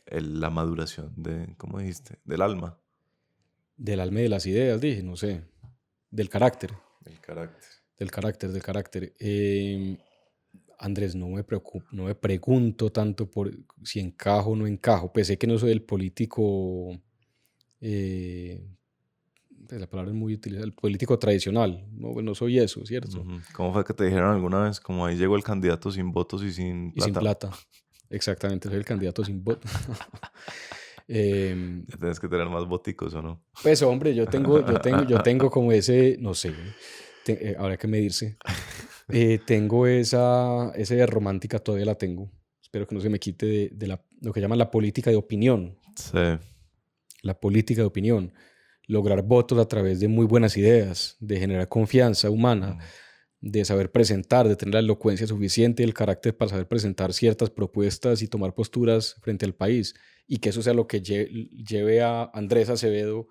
la maduración de, ¿cómo dijiste? Del alma, Del alma y de las ideas, dije, no sé, del carácter, del carácter. del carácter. Andrés, no me pregunto tanto por si encajo o no encajo. Pues sé que no soy el político, eh, pues la palabra es muy utilizada, el político tradicional. No, pues no soy eso, ¿cierto? Ujú. ¿Cómo fue que te dijeron alguna vez? Como ahí llegó el candidato sin votos y sin Y sin plata. plata. Exactamente, soy el candidato sin voto. Em, Ya tienes que tener más voticos, ¿o no? pues hombre, yo tengo como ese, no sé, habrá que medirse. Tengo esa romántica, todavía la tengo. Espero que no se me quite de lo que llaman la política de opinión. Sí. La política de opinión. Lograr votos a través de muy buenas ideas, de generar confianza humana, Mm, de saber presentar, de tener la elocuencia suficiente y el carácter para saber presentar ciertas propuestas y tomar posturas frente al país. Y que eso sea lo que lleve a Andrés Acevedo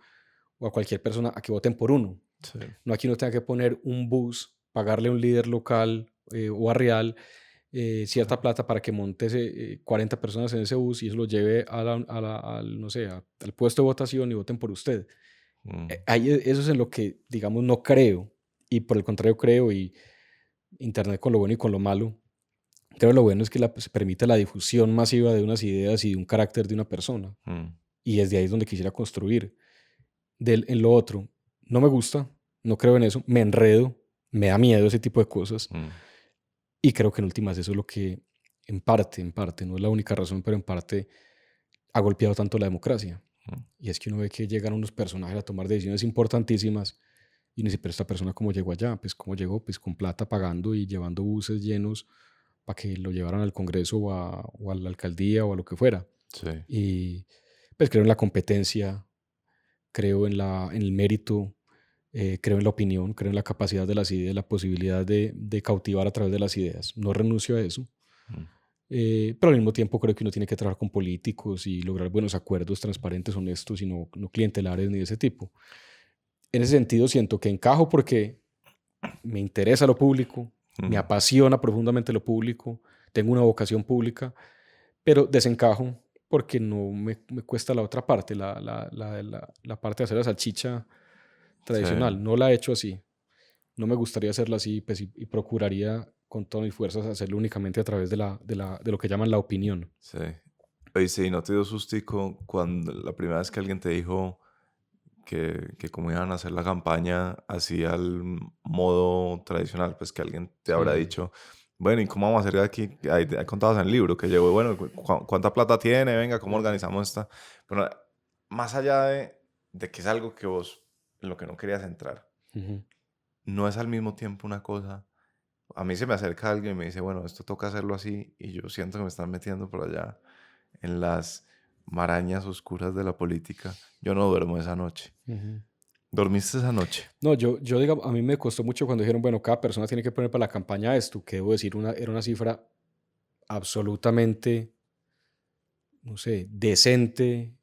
o a cualquier persona a que voten por uno. sí. No, aquí uno tenga que poner un bus, pagarle a un líder local o a Real cierta plata para que monte 40 personas en ese bus y eso lo lleve no sé, al puesto de votación y voten por usted. Mm, Eso es en lo que, digamos, no creo. Y por el contrario creo, y Internet con lo bueno y con lo malo, Creo lo bueno es que se permite la difusión masiva de unas ideas y de un carácter de una persona. Mm, Y desde ahí es donde quisiera construir. En lo otro, no me gusta, no creo en eso, me enredo, me da miedo ese tipo de cosas. mm, Y creo que en últimas eso es lo que, en parte, no es la única razón, pero en parte ha golpeado tanto la democracia. mm. Y es que uno ve que llegan unos personajes a tomar decisiones importantísimas y uno dice, pero esta persona cómo llegó allá, pues cómo llegó, pues con plata pagando y llevando buses llenos para que lo llevaran al Congreso o a la alcaldía o a lo que fuera. Sí, Y pues creo en la competencia, creo en el mérito, creo en la opinión, creo en la capacidad de las ideas, la posibilidad de cautivar a través de las ideas. No renuncio a eso. mm, Pero al mismo tiempo creo que uno tiene que trabajar con políticos y lograr buenos acuerdos transparentes, honestos y no clientelares ni de ese tipo. En ese sentido siento que encajo porque me interesa lo público, me mm. apasiona profundamente lo público, tengo una vocación pública, pero desencajo porque no me cuesta la otra parte, la parte de hacer la salchicha Sí, tradicional. No la he hecho así. No me gustaría hacerla así, pues, y procuraría con todas mis fuerzas hacerlo únicamente a través de lo que llaman la opinión. sí. Oye, sí, ¿no te dio sustico cuando la primera vez que alguien te dijo que cómo iban a hacer la campaña así al modo tradicional? Pues que alguien te habrá Sí. dicho, bueno, ¿y cómo vamos a hacer aquí? Hay contados en el libro que llegó, bueno, ¿cuánta plata tiene? Venga, ¿cómo organizamos esta? Pero más allá de que es algo que vos, en lo que no querías entrar, Ujú. no es al mismo tiempo una cosa. A mí se me acerca alguien y me dice, bueno, esto toca hacerlo así, y yo siento que me están metiendo por allá en las marañas oscuras de la política. Yo no duermo esa noche. Ujú. ¿Dormiste esa noche? No, yo digamos, a mí me costó mucho cuando dijeron, bueno, cada persona tiene que poner para la campaña esto, que debo decir, era una cifra absolutamente, no sé, decente,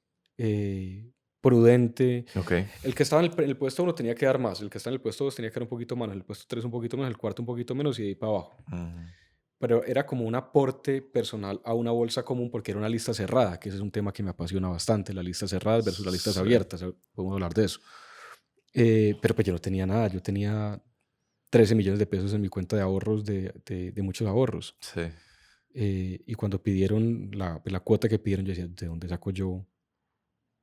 prudente. Ok. El que estaba en el puesto uno tenía que dar más, el que está en el puesto 2 tenía que dar un poquito más, el puesto 3 un poquito menos, el cuarto un poquito menos y de ahí para abajo. Mm, Pero era como un aporte personal a una bolsa común porque era una lista cerrada, que ese es un tema que me apasiona bastante, las listas cerradas versus las listas sí, abiertas, podemos hablar de eso. Pero pues yo no tenía nada, yo tenía 13 millones de pesos en mi cuenta de ahorros, de muchos ahorros. sí, Y cuando pidieron pues, la cuota que pidieron, yo decía, ¿de dónde saco yo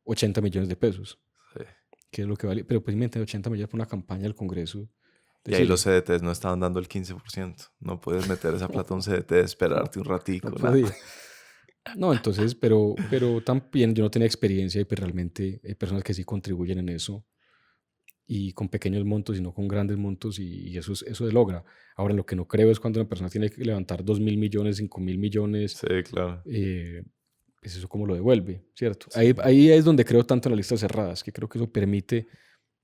80 millones de pesos? sí. ¿Qué es lo que vale? Pero pues me enteré 80 millones por una campaña del Congreso de Y ahí los Chile. CDTs no estaban dando el 15%. No puedes meter esa plata a un CDT, No, esperarte un no ratico, nada. podía. No, entonces, pero también yo no tenía experiencia y pues realmente hay personas que sí contribuyen en eso y con pequeños montos y no con grandes montos y eso se logra. Ahora, lo que no creo es cuando una persona tiene que levantar 2.000 millones, 5.000 millones, Sí, claro. eh, pues eso cómo lo devuelve, ¿cierto? Sí. Ahí es donde creo tanto en las listas cerradas, que creo que eso permite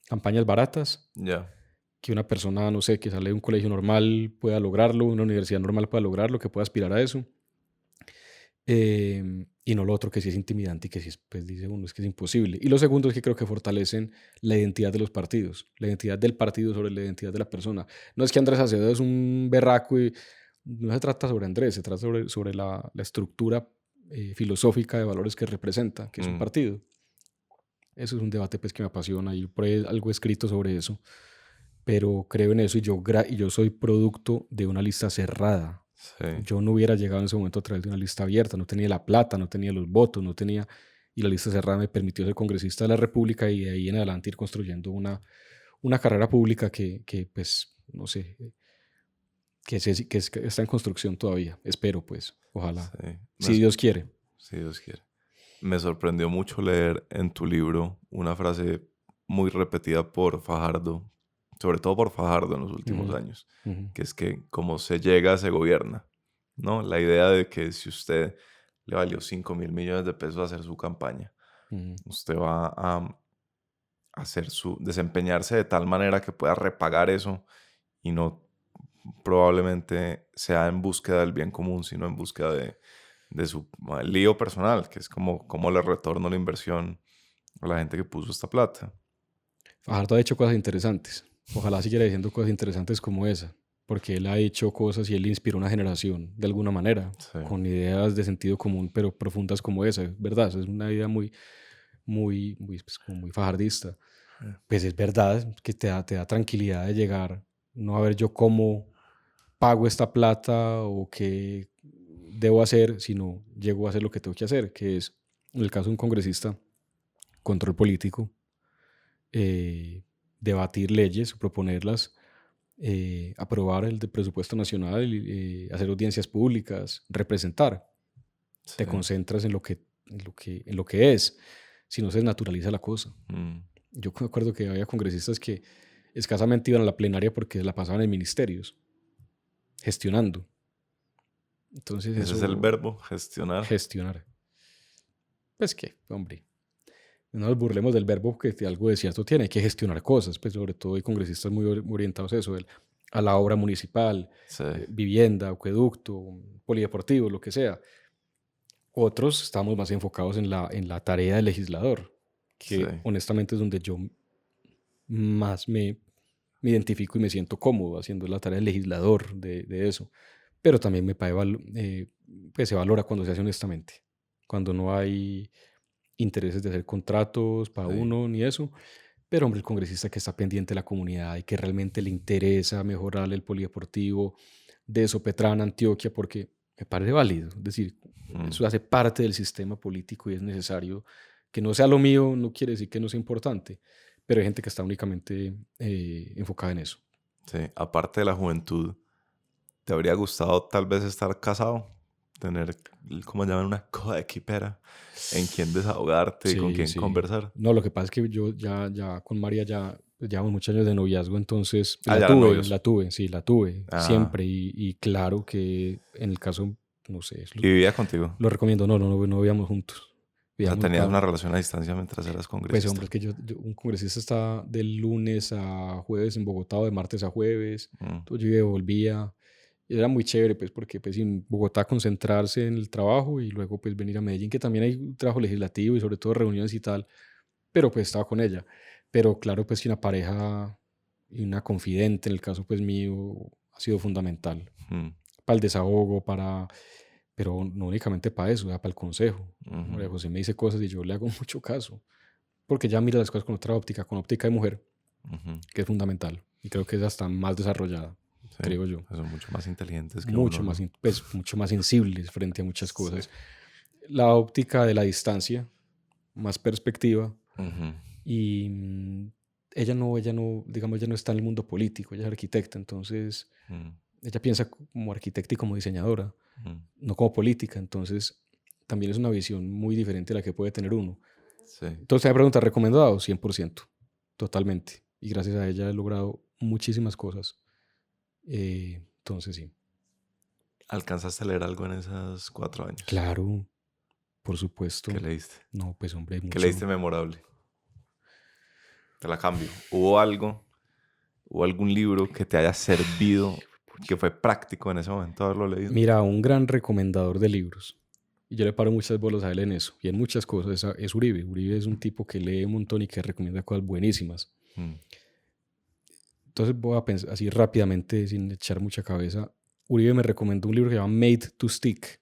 campañas baratas, Ya. que una persona, no sé, que sale de un colegio normal pueda lograrlo, una universidad normal pueda lograrlo, que pueda aspirar a eso. Y no lo otro que sí es intimidante y que sí es, pues dice uno, es que es imposible. Y lo segundo es que creo que fortalecen la identidad de los partidos, la identidad del partido sobre la identidad de la persona. No es que Andrés Acevedo es un berraco y no se trata sobre Andrés, se trata sobre la estructura filosófica de valores que representa, que es un Mm, partido. Eso es un debate pues que me apasiona y por ahí algo escrito sobre eso, pero creo en eso y yo soy producto de una lista cerrada. sí. Yo no hubiera llegado en ese momento a través de una lista abierta, no tenía la plata, no tenía los votos, no tenía... Y la lista cerrada me permitió ser congresista de la República y de ahí en adelante ir construyendo una carrera pública que pues, no sé, que está en construcción todavía. Espero, pues, ojalá. Sí. Si Dios quiere. Si Dios quiere. Me sorprendió mucho leer en tu libro una frase muy repetida por Fajardo, sobre todo por Fajardo en los últimos Ujú, años, ujú, que es que como se llega, se gobierna, ¿no? La idea de que si usted le valió 5.000 millones de pesos hacer su campaña, ujú, usted va a desempeñarse de tal manera que pueda repagar eso y no probablemente sea en búsqueda del bien común, sino en búsqueda de su lío personal, que es como cómo le retorno la inversión a la gente que puso esta plata. Fajardo ha hecho cosas interesantes. Ojalá siguiera diciendo cosas interesantes como esa, porque él ha hecho cosas y él inspiró una generación de alguna manera, Sí, con ideas de sentido común, pero profundas como esa. Es verdad, es una idea pues, como muy fajardista. eh, Pues es verdad que te da tranquilidad de llegar, no a ver yo cómo pago esta plata o qué, debo hacer, sino llego a hacer lo que tengo que hacer, que es, en el caso de un congresista, control político, debatir leyes, proponerlas, aprobar el presupuesto nacional, hacer audiencias públicas, representar. Te Sí. concentras en lo que es, si no se naturaliza la cosa. Mm. Yo me acuerdo que había congresistas que escasamente iban a la plenaria porque la pasaban en ministerios, gestionando. Entonces Ese es el verbo, gestionar. gestionar. Pues que, hombre, no nos burlemos del verbo que algo de cierto tiene, hay que gestionar cosas, pues sobre todo hay congresistas muy orientados a eso, a la obra municipal, Sí. vivienda, acueducto, polideportivo, lo que sea. Otros estamos más enfocados en la tarea del legislador, que Sí. honestamente es donde yo más me identifico y me siento cómodo haciendo la tarea del legislador de eso. Pero también pues se valora cuando se hace honestamente, cuando no hay intereses de hacer contratos para Sí. uno ni eso. Pero hombre, el congresista que está pendiente de la comunidad y que realmente le interesa mejorar el polideportivo de Sopetrán, Antioquia, porque me parece válido. Es decir, Mm. eso hace parte del sistema político y es necesario. Que no sea lo mío no quiere decir que no sea importante, pero hay gente que está únicamente enfocada en eso. Sí. Aparte de la juventud, ¿te habría gustado tal vez estar casado? Tener, como llaman, una coequipera en quien desahogarte y con Sí, quien sí. conversar. No, lo que pasa es que yo ya con María ya pues, llevamos muchos años de noviazgo, entonces Ah, ya eran novios. la tuve Ah. siempre y claro que en el caso, no sé, ¿Y vivía contigo? lo recomiendo, no vivíamos juntos. O sea, Vivíamos tenías cada una uno. relación a distancia mientras eras Pues congresista. hombre, es que un congresista está de lunes a jueves en Bogotá o de martes a jueves, Mm. entonces yo iba y volvía. Y era muy chévere, pues, porque pues, en Bogotá concentrarse en el trabajo y luego pues venir a Medellín, que también hay un trabajo legislativo y sobre todo reuniones y tal, pero pues estaba con ella. Pero claro, pues que una pareja y una confidente, en el caso pues mío, ha sido fundamental Mm. para el desahogo, pero no únicamente para eso, para el consejo. Ujú. María José me dice cosas y yo le hago mucho caso, porque ya mira las cosas con otra óptica, con óptica de mujer, Ujú. que es fundamental y creo que es hasta más desarrollada, Sí, creo yo. son mucho más inteligentes que Mucho uno, más, ¿no? mucho más sensibles frente a muchas Sí. cosas. La óptica de la distancia, más perspectiva, Ujú. y ella no, digamos, ella no está en el mundo político, ella es arquitecta, entonces Mm. ella piensa como arquitecta y como diseñadora, Mm. no como política, entonces también es una visión muy diferente a la que puede tener uno. Sí. Entonces, me pregunta, ¿recomendado? 100%, totalmente. Y gracias a ella he logrado muchísimas cosas. Entonces, sí. ¿Alcanzaste a leer algo en esos 4 años? Claro, por supuesto. ¿Qué leíste? No, pues hombre, ¿Qué mucho. leíste memorable? Te la cambio. ¿Hubo algún libro que te haya servido, que fue práctico en ese momento haberlo leído? Mira, un gran recomendador de libros. Y yo le paro muchas bolas a él en eso. Y en muchas cosas es Uribe. Uribe es un tipo que lee un montón y que recomienda cosas buenísimas. Mm. Entonces voy a pensar así rápidamente, sin echar mucha cabeza. Uribe me recomendó un libro que se llama Made to Stick.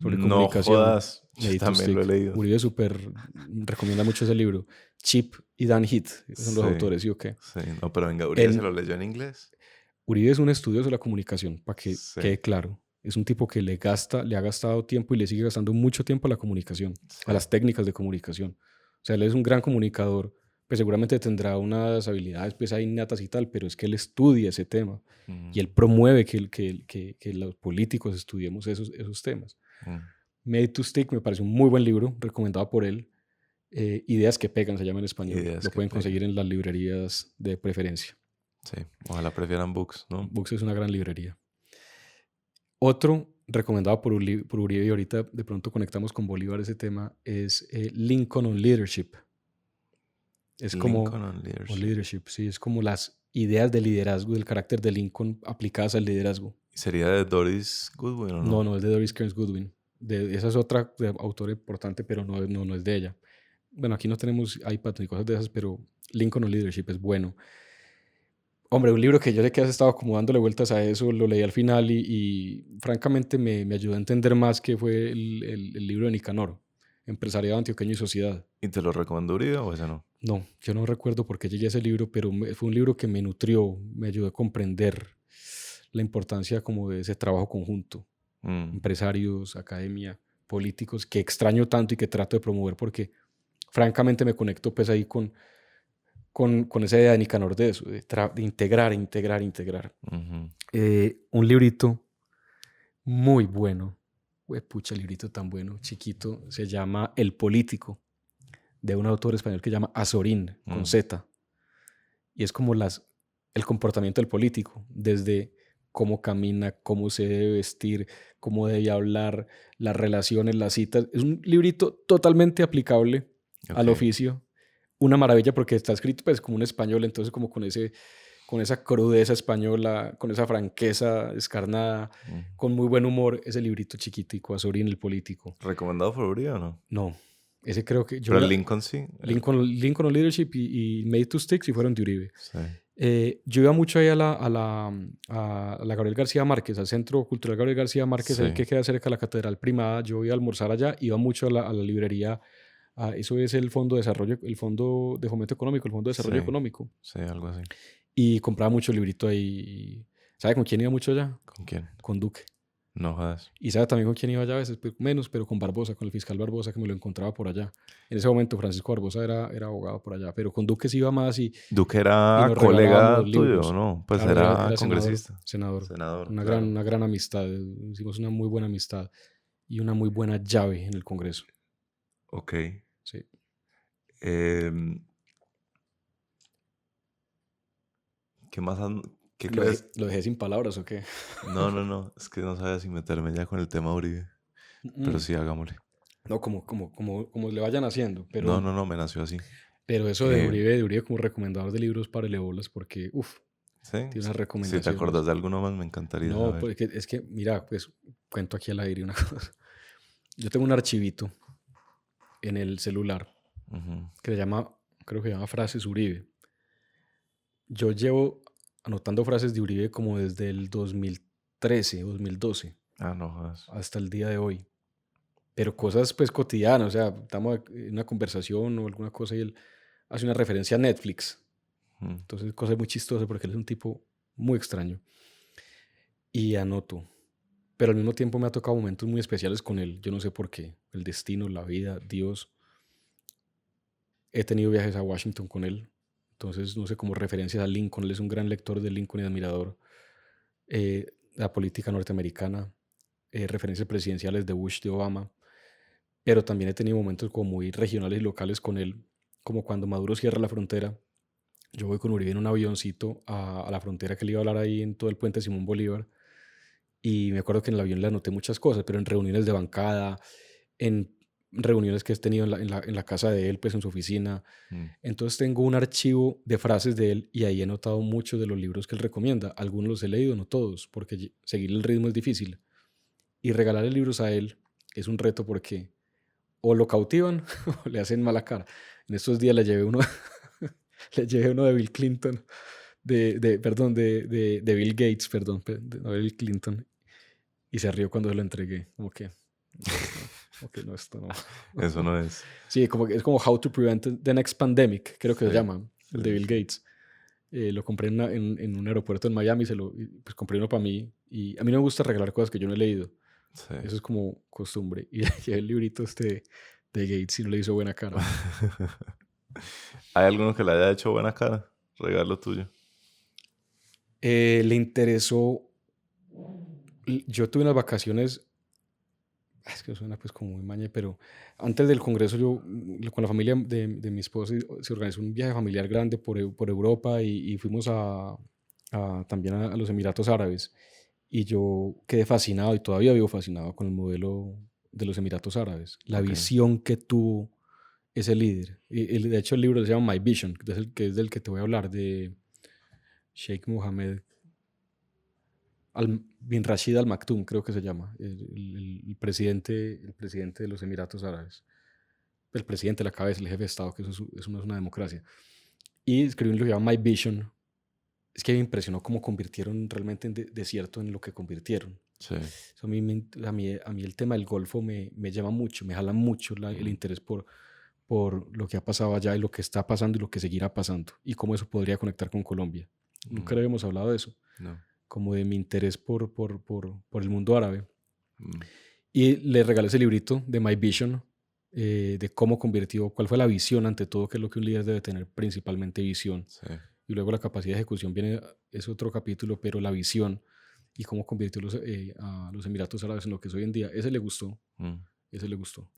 Sobre No comunicación. jodas, yo Made to también lo he Stick. leído. Uribe recomienda mucho ese libro. Chip y Dan Heath son los Sí, autores, ¿sí o qué? sí. No, pero venga, ¿Uribe se En- lo leyó en inglés? Uribe es un estudioso de la comunicación, para que Sí, quede claro. Es un tipo que le ha gastado tiempo y le sigue gastando mucho tiempo a la comunicación, sí. a las técnicas de comunicación. O sea, él es un gran comunicador, pues seguramente tendrá unas habilidades pues ahí innatas y tal, pero es que él estudia ese tema Mm. y él promueve que los políticos estudiemos esos temas. Mm. Made to Stick me parece un muy buen libro, recomendado por él. Ideas que pegan, se llama en español. Ideas Lo que pueden pegan. conseguir en las librerías de preferencia. Sí, ojalá prefieran books, ¿no? Books es una gran librería. Otro recomendado por Uribe, y ahorita de pronto conectamos con Bolívar ese tema, es Lincoln on Leadership. Es como Lincoln on Leadership. Leadership, sí, es como las ideas de liderazgo, del carácter de Lincoln aplicadas al liderazgo. ¿Sería de Doris Goodwin o no? No es de Doris Kearns Goodwin. Esa es otra autora importante, pero no es de ella. Bueno, aquí no tenemos iPad ni cosas de esas, pero Lincoln on Leadership es bueno. Hombre, un libro que yo sé que has estado como dándole vueltas a eso, lo leí al final y francamente me ayudó a entender más que fue el libro de Nicanor, Empresariado Antioqueño y Sociedad. ¿Y te lo recomendó Uribe o ese no? No, yo no recuerdo por qué llegué a ese libro, pero fue un libro que me nutrió, me ayudó a comprender la importancia como de ese trabajo conjunto. empresarios, academia, políticos, que extraño tanto y que trato de promover porque francamente me conecto pues ahí con esa idea de Nicanor de eso, de integrar. Un librito muy bueno, pucha, librito tan bueno, chiquito, se llama El Político, de un autor español que se llama Azorín, con Z. Y es como el comportamiento del político, desde cómo camina, cómo se debe vestir, cómo debe hablar, las relaciones, las citas. Es un librito totalmente aplicable al oficio. Una maravilla porque está escrito pues como un español, entonces como con esa crudeza española, con esa franqueza descarnada, con muy buen humor, ese librito chiquitico, Azorín, El Político. ¿Recomendado por Uribe o no? No, ese creo que... Pero Lincoln sí. Lincoln on Leadership y Made to Stick sí fueron de Uribe. Sí. Yo iba mucho ahí a la Gabriel García Márquez, al Centro Cultural Gabriel García Márquez, Sí. ahí que queda cerca de la Catedral Primada. Yo iba a almorzar allá, iba mucho a la librería. Eso es el Fondo de Desarrollo, el Fondo de Fomento Económico, el Fondo de Desarrollo Sí. Económico. Sí, algo así. Y compraba mucho librito ahí. ¿Sabe con quién iba mucho allá? ¿Con quién? Con Duque. No jodas. Y sabe también con quién iba allá a veces, menos, pero con Barbosa, con el fiscal Barbosa, que me lo encontraba por allá. En ese momento Francisco Barbosa era abogado por allá, pero con Duque sí iba más y Duque era nos colega regalábamos los tuyo, libros. ¿no? Pues Claro, era senador, congresista. senador. Una claro. gran amistad. Hicimos una muy buena amistad y una muy buena llave en el Congreso. Ok. Sí. ¿Qué más? ¿Qué crees? ¿Lo dejé sin palabras o qué? No. Es que no sabía si meterme ya con el tema Uribe. Pero sí, hagámosle. No, como le vayan haciendo. Pero, No, me nació así. pero eso de Uribe como recomendador de libros para elebolas, porque, ¿Sí? tiene unas Si recomendaciones. te acordás de alguno más, me encantaría No, saber. porque es que, mira, pues cuento aquí al aire una cosa. Yo tengo un archivito en el celular que creo que se llama Frases Uribe. Yo llevo anotando frases de Uribe como desde el 2013, 2012, No jodas. hasta el día de hoy. Pero cosas pues cotidianas, o sea, estamos en una conversación o alguna cosa y él hace una referencia a Netflix. Entonces, cosa muy chistosa porque él es un tipo muy extraño. Y anoto. Pero al mismo tiempo me ha tocado momentos muy especiales con él. Yo no sé por qué. El destino, la vida, Dios. He tenido viajes a Washington con él. Entonces, no sé, como referencias a Lincoln. Él es un gran lector de Lincoln y admirador. La política norteamericana. Referencias presidenciales de Bush, de Obama. Pero también he tenido momentos como muy regionales y locales con él. Como cuando Maduro cierra la frontera. Yo voy con Uribe en un avioncito a la frontera que le iba a hablar ahí en todo el puente Simón Bolívar. Y me acuerdo que en el avión le anoté muchas cosas, pero en reuniones de bancada, en reuniones que he tenido en la casa de él, pues en su oficina. Entonces tengo un archivo de frases de él y ahí he notado muchos de los libros que él recomienda. Algunos los he leído, no todos, porque seguir el ritmo es difícil. Y regalarle libros a él es un reto porque o lo cautivan o le hacen mala cara. En estos días le llevé uno, le llevé uno de Bill Clinton, de Bill Gates, perdón, no de Bill Clinton. Y se rió cuando se lo entregué. Como que no, esto no. Eso no es. Sí, es como How to Prevent the Next Pandemic, creo que se llama, el de sí. Bill Gates. Lo compré en un aeropuerto en Miami, pues compré uno para mí. Y a mí no me gusta regalar cosas que yo no he leído. Sí. Eso es como costumbre. Y llevé el librito de Gates y no le hizo buena cara. ¿Hay alguno que le haya hecho buena cara? Regalo tuyo. Le interesó. Yo tuve unas vacaciones. Es que suena pues como muy mañe, pero antes del Congreso yo con la familia de mi esposa se organizó un viaje familiar grande por Europa y fuimos también a los Emiratos Árabes. Y yo quedé fascinado y todavía vivo fascinado con el modelo de los Emiratos Árabes. La visión que tuvo ese líder. De hecho, el libro se llama My Vision, que es del que te voy a hablar, de Sheikh Mohammed bin Rashid Al Maktoum, creo que se llama, el presidente de los Emiratos Árabes. El presidente, la cabeza, el jefe de Estado, que eso no es una democracia. Y escribió un libro que se llama My Vision. Es que me impresionó cómo convirtieron realmente en desierto en lo que convirtieron. Sí. Eso a mí el tema del Golfo me llama mucho, me jala mucho el interés por lo que ha pasado allá y lo que está pasando y lo que seguirá pasando y cómo eso podría conectar con Colombia. Nunca habíamos hablado de eso. No. Como de mi interés por el mundo árabe. Mm, Y le regalé ese librito de My Vision, de cómo convirtió, cuál fue la visión ante todo, que es lo que un líder debe tener, principalmente visión. sí. Y luego la capacidad de ejecución viene, es otro capítulo, pero la visión y cómo convirtió a los Emiratos Árabes en lo que es hoy en día, ese le gustó, Mm. ese le gustó.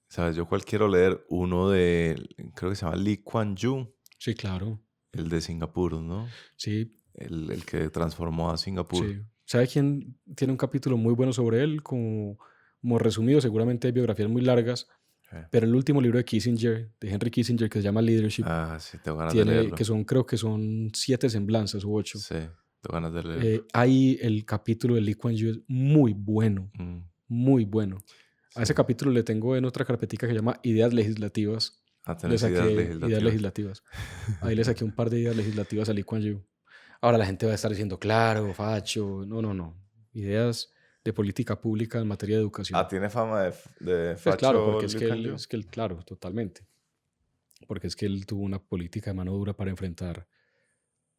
¿Sabes? Yo cual quiero leer uno de, creo que se llama Lee Kuan Yew, Sí, claro, el de Singapur, ¿no? sí, El que transformó a Singapur. sí. ¿Sabe quién tiene un capítulo muy bueno sobre él? Como resumido, seguramente hay biografías muy largas, Eh, pero el último libro de Kissinger, de Henry Kissinger, que se llama Leadership, Ah, sí, tengo ganas de tiene, que leerlo. son, creo que son 7 semblanzas u 8. Sí, tengo ganas de leerlo. Ahí el capítulo de Lee Kuan Yew es muy bueno, Mm, muy bueno. A sí. ese capítulo le tengo en otra carpetica que se llama Ideas Legislativas. Le Tenés ideas saqué ideas legislativas. legislativas. Ahí le saqué un par de ideas legislativas a Lee Kuan Yew. Ahora la gente va a estar diciendo, claro, facho. No, no, no. Ideas de política pública en materia de educación. Tiene fama de Pues claro, facho porque Lee Kuan Yew. claro, totalmente. Porque es que él tuvo una política de mano dura para enfrentar,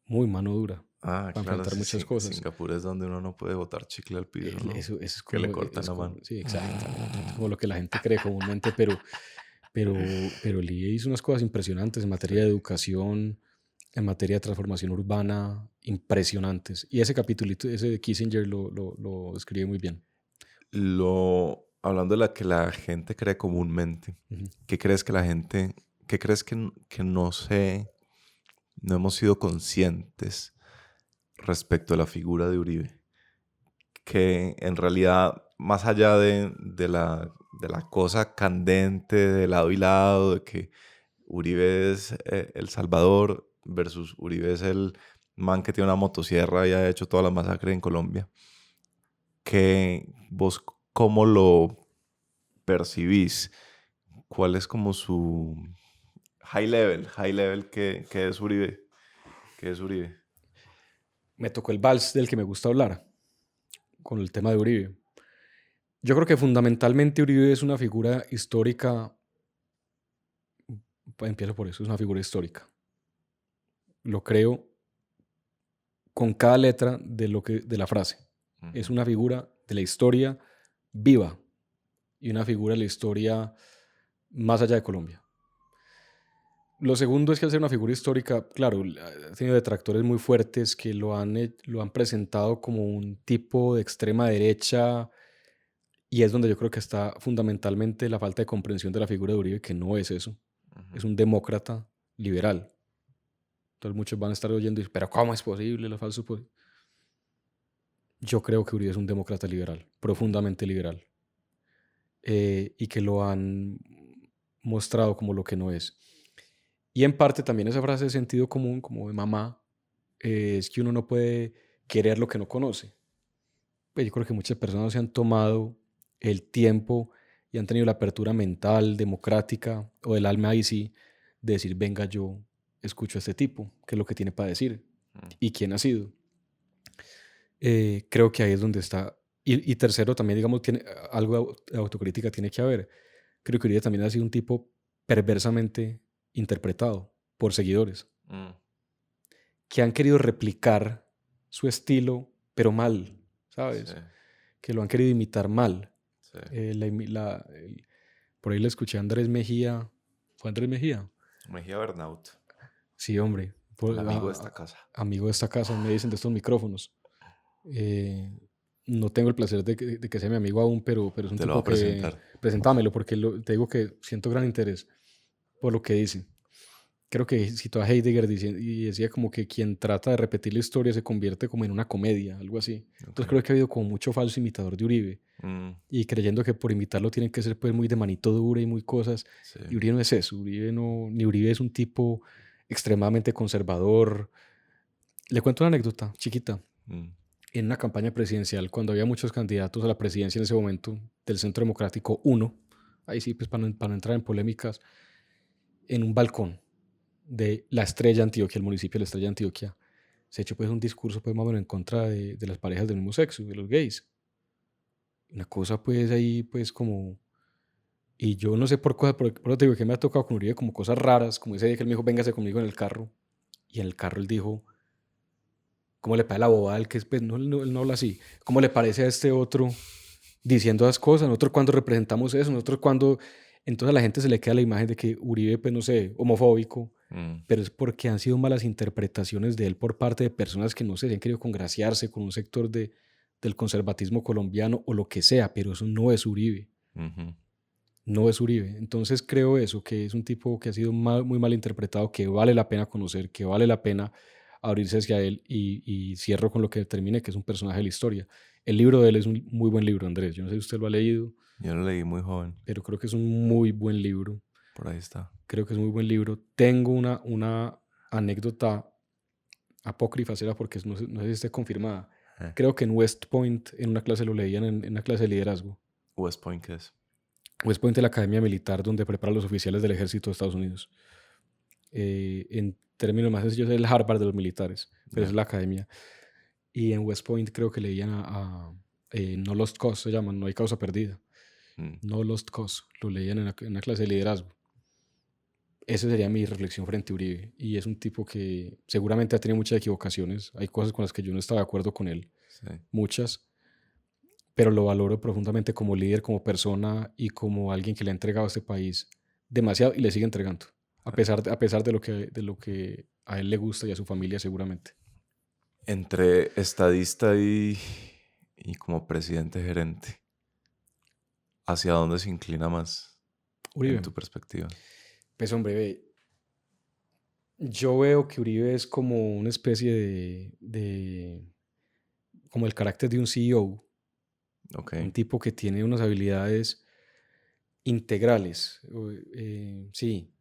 muy mano dura, para Claro, enfrentar sí, muchas cosas. Singapur es donde uno no puede botar chicle al piso, ¿no? Eso es Que le como, cortan la mano. sí, exactamente, es como lo que la gente cree comúnmente, pero Lee hizo unas cosas impresionantes en Sí. materia de educación, en materia de transformación urbana, impresionantes. Y ese capítulito, ese de Kissinger, lo describe muy bien. Hablando de la que la gente cree comúnmente, Ujú. ¿qué crees que la gente, qué crees que no hemos sido conscientes respecto a la figura de Uribe? Que en realidad, más allá de la cosa candente de lado y lado, de que Uribe es El Salvador versus Uribe es el man que tiene una motosierra y ha hecho toda la masacre en Colombia, que vos cómo lo percibís, cuál es como su high level que es Uribe, que es Uribe. Me tocó el vals del que me gusta hablar, con el tema de Uribe. Yo creo que fundamentalmente Uribe es una figura histórica, empiezo por eso, es una figura histórica. Lo creo con cada letra de la frase. Es Ujú, una figura de la historia viva y una figura de la historia más allá de Colombia. Lo segundo es que al ser una figura histórica, claro, ha tenido detractores muy fuertes que lo han presentado como un tipo de extrema derecha y es donde yo creo que está fundamentalmente la falta de comprensión de la figura de Uribe, que no es eso. ujú. Es un demócrata liberal. Entonces muchos van a estar oyendo, pero ¿cómo es posible? Lo falso. Yo creo que Uribe es un demócrata liberal, profundamente liberal, y que lo han mostrado como lo que no es. Y en parte también esa frase de sentido común, como de mamá, es que uno no puede querer lo que no conoce. Pues yo creo que muchas personas se han tomado el tiempo y han tenido la apertura mental, democrática o del alma ahí sí, de decir, venga, yo escucho a este tipo, qué es lo que tiene para decir Mm, y quién ha sido. Creo que ahí es donde está. Y tercero, también, digamos, algo de autocrítica tiene que haber. Creo que Uribe también ha sido un tipo perversamente interpretado por seguidores mm, que han querido replicar su estilo, pero mal, sí, ¿sabes? Que lo han querido imitar mal. sí. Por ahí le escuché a Andrés Mejía. ¿Fue Andrés Mejía? Mejía Bernaut, Sí, hombre. el amigo de esta casa. Amigo de esta casa, me dicen de estos micrófonos. Eh, no tengo el placer de que sea mi amigo aún, pero es un Te lo voy tipo a que... presentar. Presentámelo, porque te digo que siento gran interés por lo que dice. Creo que citó a Heidegger y decía como que quien trata de repetir la historia se convierte como en una comedia, algo así. Ok. Entonces creo que ha habido como mucho falso imitador de Uribe Mm, y creyendo que por imitarlo tienen que ser pues muy de manito dura y muy cosas. sí. Y Uribe no es eso. Uribe no, ni Uribe es un tipo extremadamente conservador. Le cuento una anécdota chiquita. Mm, En una campaña presidencial, cuando había muchos candidatos a la presidencia en ese momento del Centro Democrático uno, ahí sí, pues para no entrar en polémicas, en un balcón de La Estrella Antioquia, el municipio de La Estrella Antioquia, se echó pues un discurso pues más o menos en contra de las parejas del mismo sexo, de los gays. Una cosa pues ahí pues como... Y yo no sé por cosas, por te digo que me ha tocado con Uribe como cosas raras, como ese día que él me dijo, véngase conmigo en el carro. Y en el carro él dijo, ¿cómo le parece la bobada? Él que pues, no, él no habla así. ¿Cómo le parece a este otro diciendo esas cosas, nosotros cuando representamos eso, nosotros cuando... Entonces a la gente se le queda la imagen de que Uribe, pues no sé, homofóbico, Mm, pero es porque han sido malas interpretaciones de él por parte de personas que no sé, se han querido congraciarse con un sector del conservatismo colombiano o lo que sea, pero eso no es Uribe, ujú. no es Uribe. Entonces creo eso, que es un tipo que ha sido muy mal interpretado, que vale la pena conocer, que vale la pena abrirse hacia él y cierro con lo que termine, que es un personaje de la historia. El libro de él es un muy buen libro, Andrés. Yo no sé si usted lo ha leído, Yo lo leí muy joven. pero creo que es un muy buen libro. Por ahí está. Creo que es un muy buen libro. Tengo una anécdota apócrifa, será porque no sé si esté confirmada. Eh, Creo que en West Point, en una clase lo leían, en una clase de liderazgo. West Point, ¿qué es? West Point es la academia militar donde preparan los oficiales del ejército de Estados Unidos. En términos más sencillos, es el Harvard de los militares, pero es Ya. la academia. Y en West Point creo que leían No Lost Cause, se llama, No hay causa perdida. Mm, No Lost Cause, lo leían en una clase de liderazgo. Esa sería mi reflexión frente a Uribe. Y es un tipo que seguramente ha tenido muchas equivocaciones. Hay cosas con las que yo no estaba de acuerdo con él, sí. muchas, pero lo valoro profundamente como líder, como persona y como alguien que le ha entregado a este país demasiado y le sigue entregando, a pesar de lo que a él le gusta y a su familia seguramente. Entre estadista y como presidente gerente, ¿hacia dónde se inclina más en Uribe, tu perspectiva? pues hombre, ve, yo veo que Uribe es como una especie como el carácter de un CEO, Ok. un tipo que tiene unas habilidades integrales. Sí,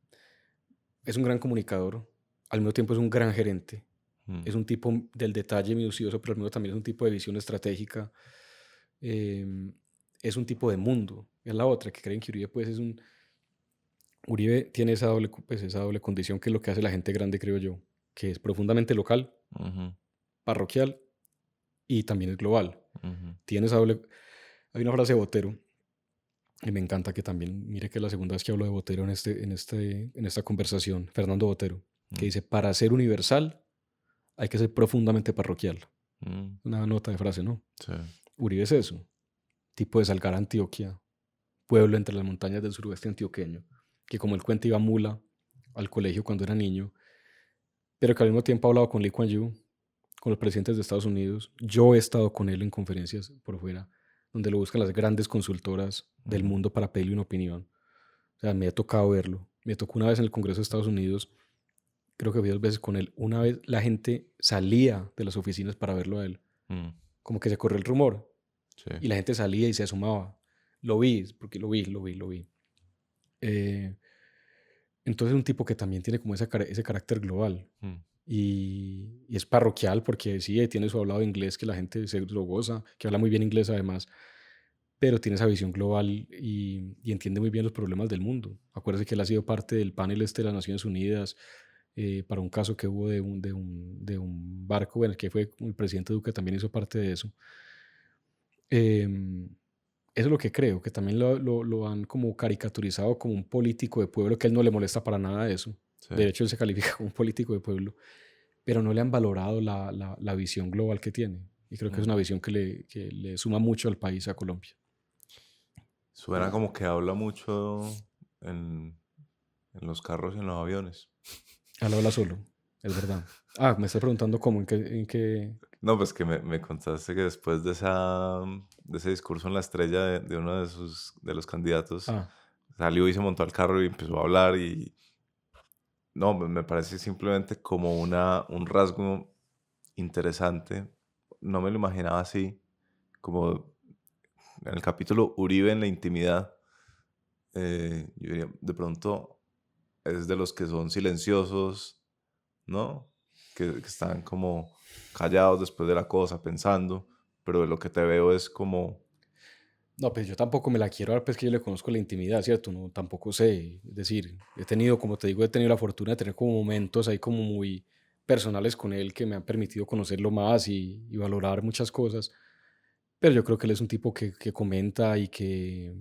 es un gran comunicador, al mismo tiempo es un gran gerente, Mm, es un tipo del detalle minucioso, pero al mismo también es un tipo de visión estratégica, em, es un tipo de mundo. Es la otra, que creen que Uribe pues es un... Uribe tiene esa doble condición que es lo que hace la gente grande, creo yo, que es profundamente local, ujú, parroquial y también es global. ujú, Tiene esa doble... Hay una frase de Botero y me encanta que también, mire que es la segunda vez que hablo de Botero en esta conversación, Fernando Botero, que mm, dice, para ser universal hay que ser profundamente parroquial. mm, Una nota de frase, ¿no? sí. Uribe es eso, tipo de Salgar, Antioquia, pueblo entre las montañas del suroeste antioqueño, que como él cuenta iba mula al colegio cuando era niño, pero que al mismo tiempo ha hablado con Lee Kuan Yew, con los presidentes de Estados Unidos. Yo he estado con él en conferencias por fuera, donde lo buscan las grandes consultoras del Ujú, mundo para pedirle una opinión. O sea, me ha tocado verlo. Me tocó una vez en el Congreso de Estados Unidos, creo que fui 2 veces con él. Una vez la gente salía de las oficinas para verlo a él, mm, como que se corrió el rumor sí. y la gente salía y se asomaba. Lo vi, porque lo vi. Eh, entonces es un tipo que también tiene como ese carácter global Mm, y es parroquial porque sí, tiene su hablado de inglés que la gente se lo goza, que habla muy bien inglés además, pero tiene esa visión global y entiende muy bien los problemas del mundo. Acuérdese que él ha sido parte del panel de las Naciones Unidas para un caso que hubo de un barco en el que fue el presidente Duque, también hizo parte de eso. Em, Eso es lo que creo, que también lo han como caricaturizado como un político de pueblo, que a él no le molesta para nada eso. sí. De hecho, él se califica como un político de pueblo, pero no le han valorado la visión global que tiene. Y creo que es Mm. una visión que le suma mucho al país, a Colombia. Suena como que habla mucho en, en los carros y en los aviones. Él habla solo, es verdad. Me está preguntando cómo, en qué... No, pues que me contaste que después de ese discurso en la estrella de uno de los candidatos, Ah, salió y se montó al carro y empezó a hablar y no, me parece simplemente como un rasgo interesante. No me lo imaginaba así, como en el capítulo Uribe en la intimidad. Yo diría, de pronto es de los que son silenciosos, ¿no? Que están como callados después de la cosa, pensando, pero de lo que te veo es como, no, pues yo tampoco me la quiero dar, pues que yo le conozco la intimidad, ¿cierto? No, tampoco sé. Es decir, he tenido, como te digo, he tenido la fortuna de tener como momentos ahí como muy personales con él que me han permitido conocerlo más y valorar muchas cosas. Pero yo creo que él es un tipo que comenta y que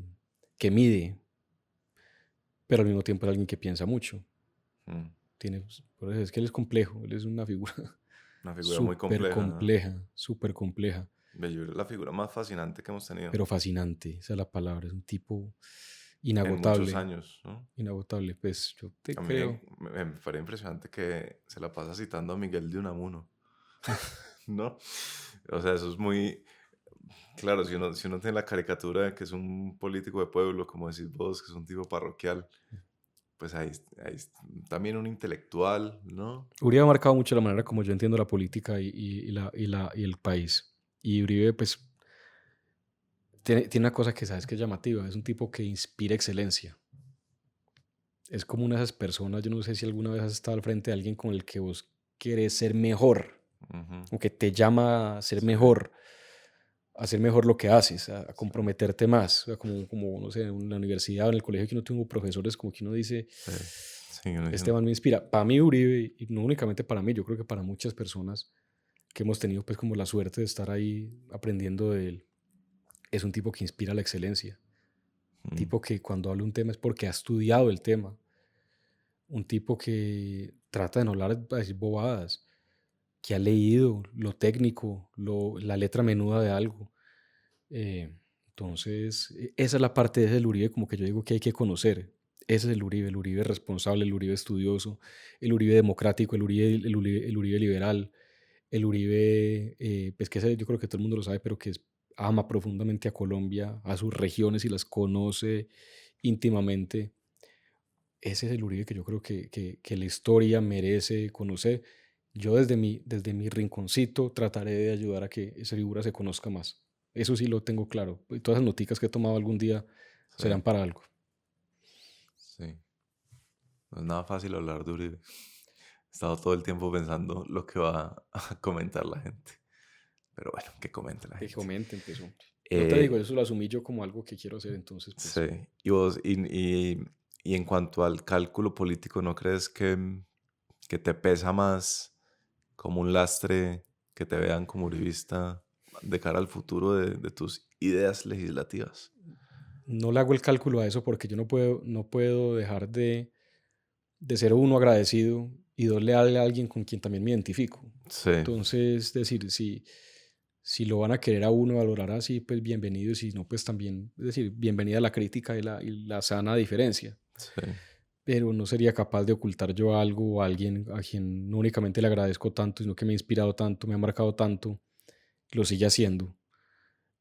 mide, pero al mismo tiempo es alguien que piensa mucho. mm, Por eso es que él es complejo, él es una figura una figura muy súper compleja, ¿no? compleja, súper compleja. Bello es la figura más fascinante que hemos tenido pero fascinante, esa es la palabra, es un tipo en muchos inagotable, años, ¿no? inagotable, pues yo te A mí creo. me parece impresionante que se la pasa citando a Miguel de Unamuno, ¿no? O sea, eso es muy... Claro, si uno tiene la caricatura de que es un político de pueblo, como decís vos, que es un tipo parroquial, pues ahí es también un intelectual, ¿no? Uribe ha marcado mucho la manera como yo entiendo la política y el país. Y Uribe, pues, tiene una cosa que sabes que es llamativa, es un tipo que inspira excelencia. Es como una de esas personas, yo no sé si alguna vez has estado al frente de alguien con el que vos querés ser mejor, Ujú. o que te llama Sí, a ser mejor lo que haces, a sí, comprometerte más. O sea, como, no sé, en la universidad o en el colegio que uno tengo profesores como que uno dice, sí, sí, uno dice, este man me inspira. Para mí Uribe, y no únicamente para mí, yo creo que para muchas personas que hemos tenido pues como la suerte de estar ahí aprendiendo de él, es un tipo que inspira la excelencia. mm, Tipo que cuando habla un tema es porque ha estudiado el tema. Un tipo que trata de no hablar para decir bobadas, que ha leído lo técnico, la letra menuda de algo. Eh, entonces, esa es la parte de ese Uribe como que yo digo que hay que conocer. Ese es el Uribe responsable, el Uribe estudioso, el Uribe democrático, el Uribe liberal, el Uribe, pues que ese yo creo que todo el mundo lo sabe, pero que ama profundamente a Colombia, a sus regiones y las conoce íntimamente. Ese es el Uribe que yo creo que la historia merece conocer. Yo desde mi rinconcito trataré de ayudar a que esa figura se conozca más. Eso sí lo tengo claro. Y todas las noticas que he tomado algún día sí, serán para algo. sí. No es nada fácil hablar de Uribe. He estado todo el tiempo pensando lo que va a comentar la gente. Pero bueno, que comente la Que gente. comenten, pues, hombre. No te digo, Eh, eso lo asumí yo como algo que quiero hacer, entonces, sí. pues, Y en cuanto al cálculo político, ¿no crees que te pesa más como un lastre que te vean como uribista de cara al futuro de tus ideas legislativas? no le hago el cálculo a eso porque yo no puedo dejar de ser uno agradecido y dos leal a alguien con quien también me identifico. Sí, Entonces, es decir, si lo van a querer a uno, valorar así, pues bienvenido, y si no, pues también, es decir, bienvenida a la crítica y la sana diferencia. sí. Pero no sería capaz de ocultar yo algo o a alguien a quien no únicamente le agradezco tanto, sino que me ha inspirado tanto, me ha marcado tanto, lo sigue haciendo.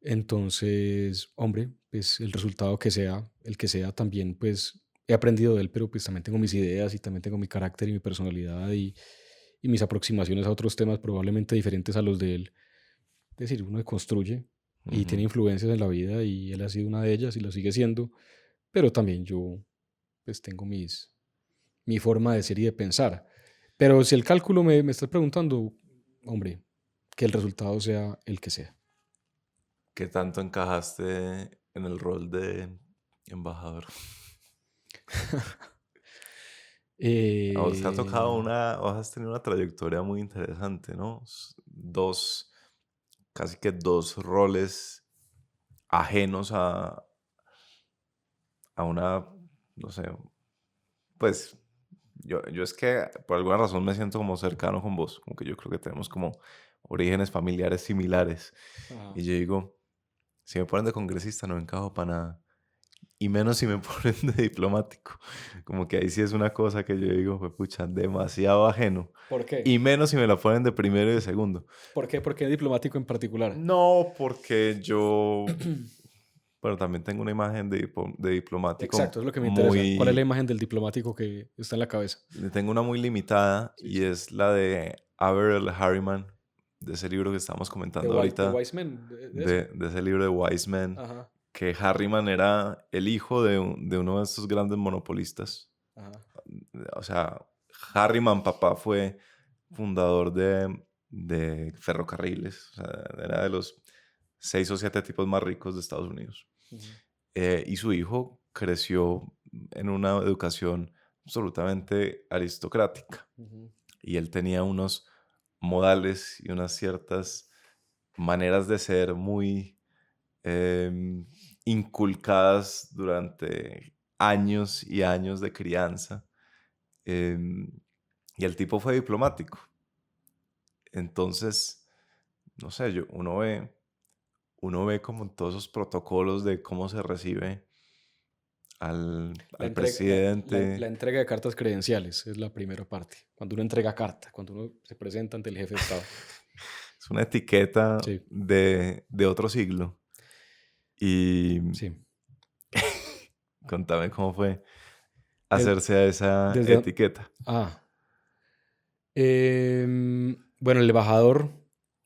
Entonces, hombre, pues el resultado que sea, el que sea, también pues he aprendido de él, pero pues también tengo mis ideas y también tengo mi carácter y mi personalidad y mis aproximaciones a otros temas probablemente diferentes a los de él. Es decir, uno se construye y tiene Ujú, influencias en la vida y él ha sido una de ellas y lo sigue siendo, pero también yo pues tengo mi forma de ser y de pensar. Pero si el cálculo me estás preguntando, hombre, que el resultado sea el que sea. ¿qué tanto encajaste en el rol de embajador? A vos te ha tocado Eh, vos has tenido una trayectoria muy interesante, ¿no? Casi que dos roles ajenos a una, no sé, pues yo es que por alguna razón me siento como cercano con vos, como que yo creo que tenemos como orígenes familiares similares. ajá. Y yo digo, si me ponen de congresista no encajo para nada. Y menos si me ponen de diplomático. Como que ahí sí es una cosa que yo digo, fue pucha, demasiado ajeno. ¿Por Y qué? menos si me la ponen de primero y de segundo. ¿Por qué? ¿Por qué diplomático en particular? No, porque yo, bueno, también tengo una imagen de Exacto, diplomático es lo que me interesa. ¿Cuál es la muy, imagen del diplomático que está en la cabeza? tengo una muy limitada Sí, y sí. es la de Averell Harriman, de ese libro que estamos The, comentando Wise, the ahorita, Wise Men, de ese. de ese libro de Wiseman, Ajá, que Harriman era el hijo de uno de estos grandes monopolistas. ajá, O sea, Harriman, papá, fue fundador de ferrocarriles. O sea, era de los 6 o 7 tipos más ricos de Estados Unidos. ujú, Y su hijo creció en una educación absolutamente aristocrática. ujú, Y él tenía unos modales y unas ciertas maneras de ser muy em, inculcadas durante años y años de crianza. Em, y el tipo fue diplomático. Entonces, no sé, uno ve. uno ve como todos esos protocolos de cómo se recibe La al entrega, la presidente. entrega de cartas credenciales es la primera parte. Cuando uno entrega carta, cuando uno se presenta ante el jefe de Estado. Es una etiqueta Sí, de otro siglo. Y sí. contame cómo fue Des- hacerse a esa desde, etiqueta. ah, bueno, el embajador,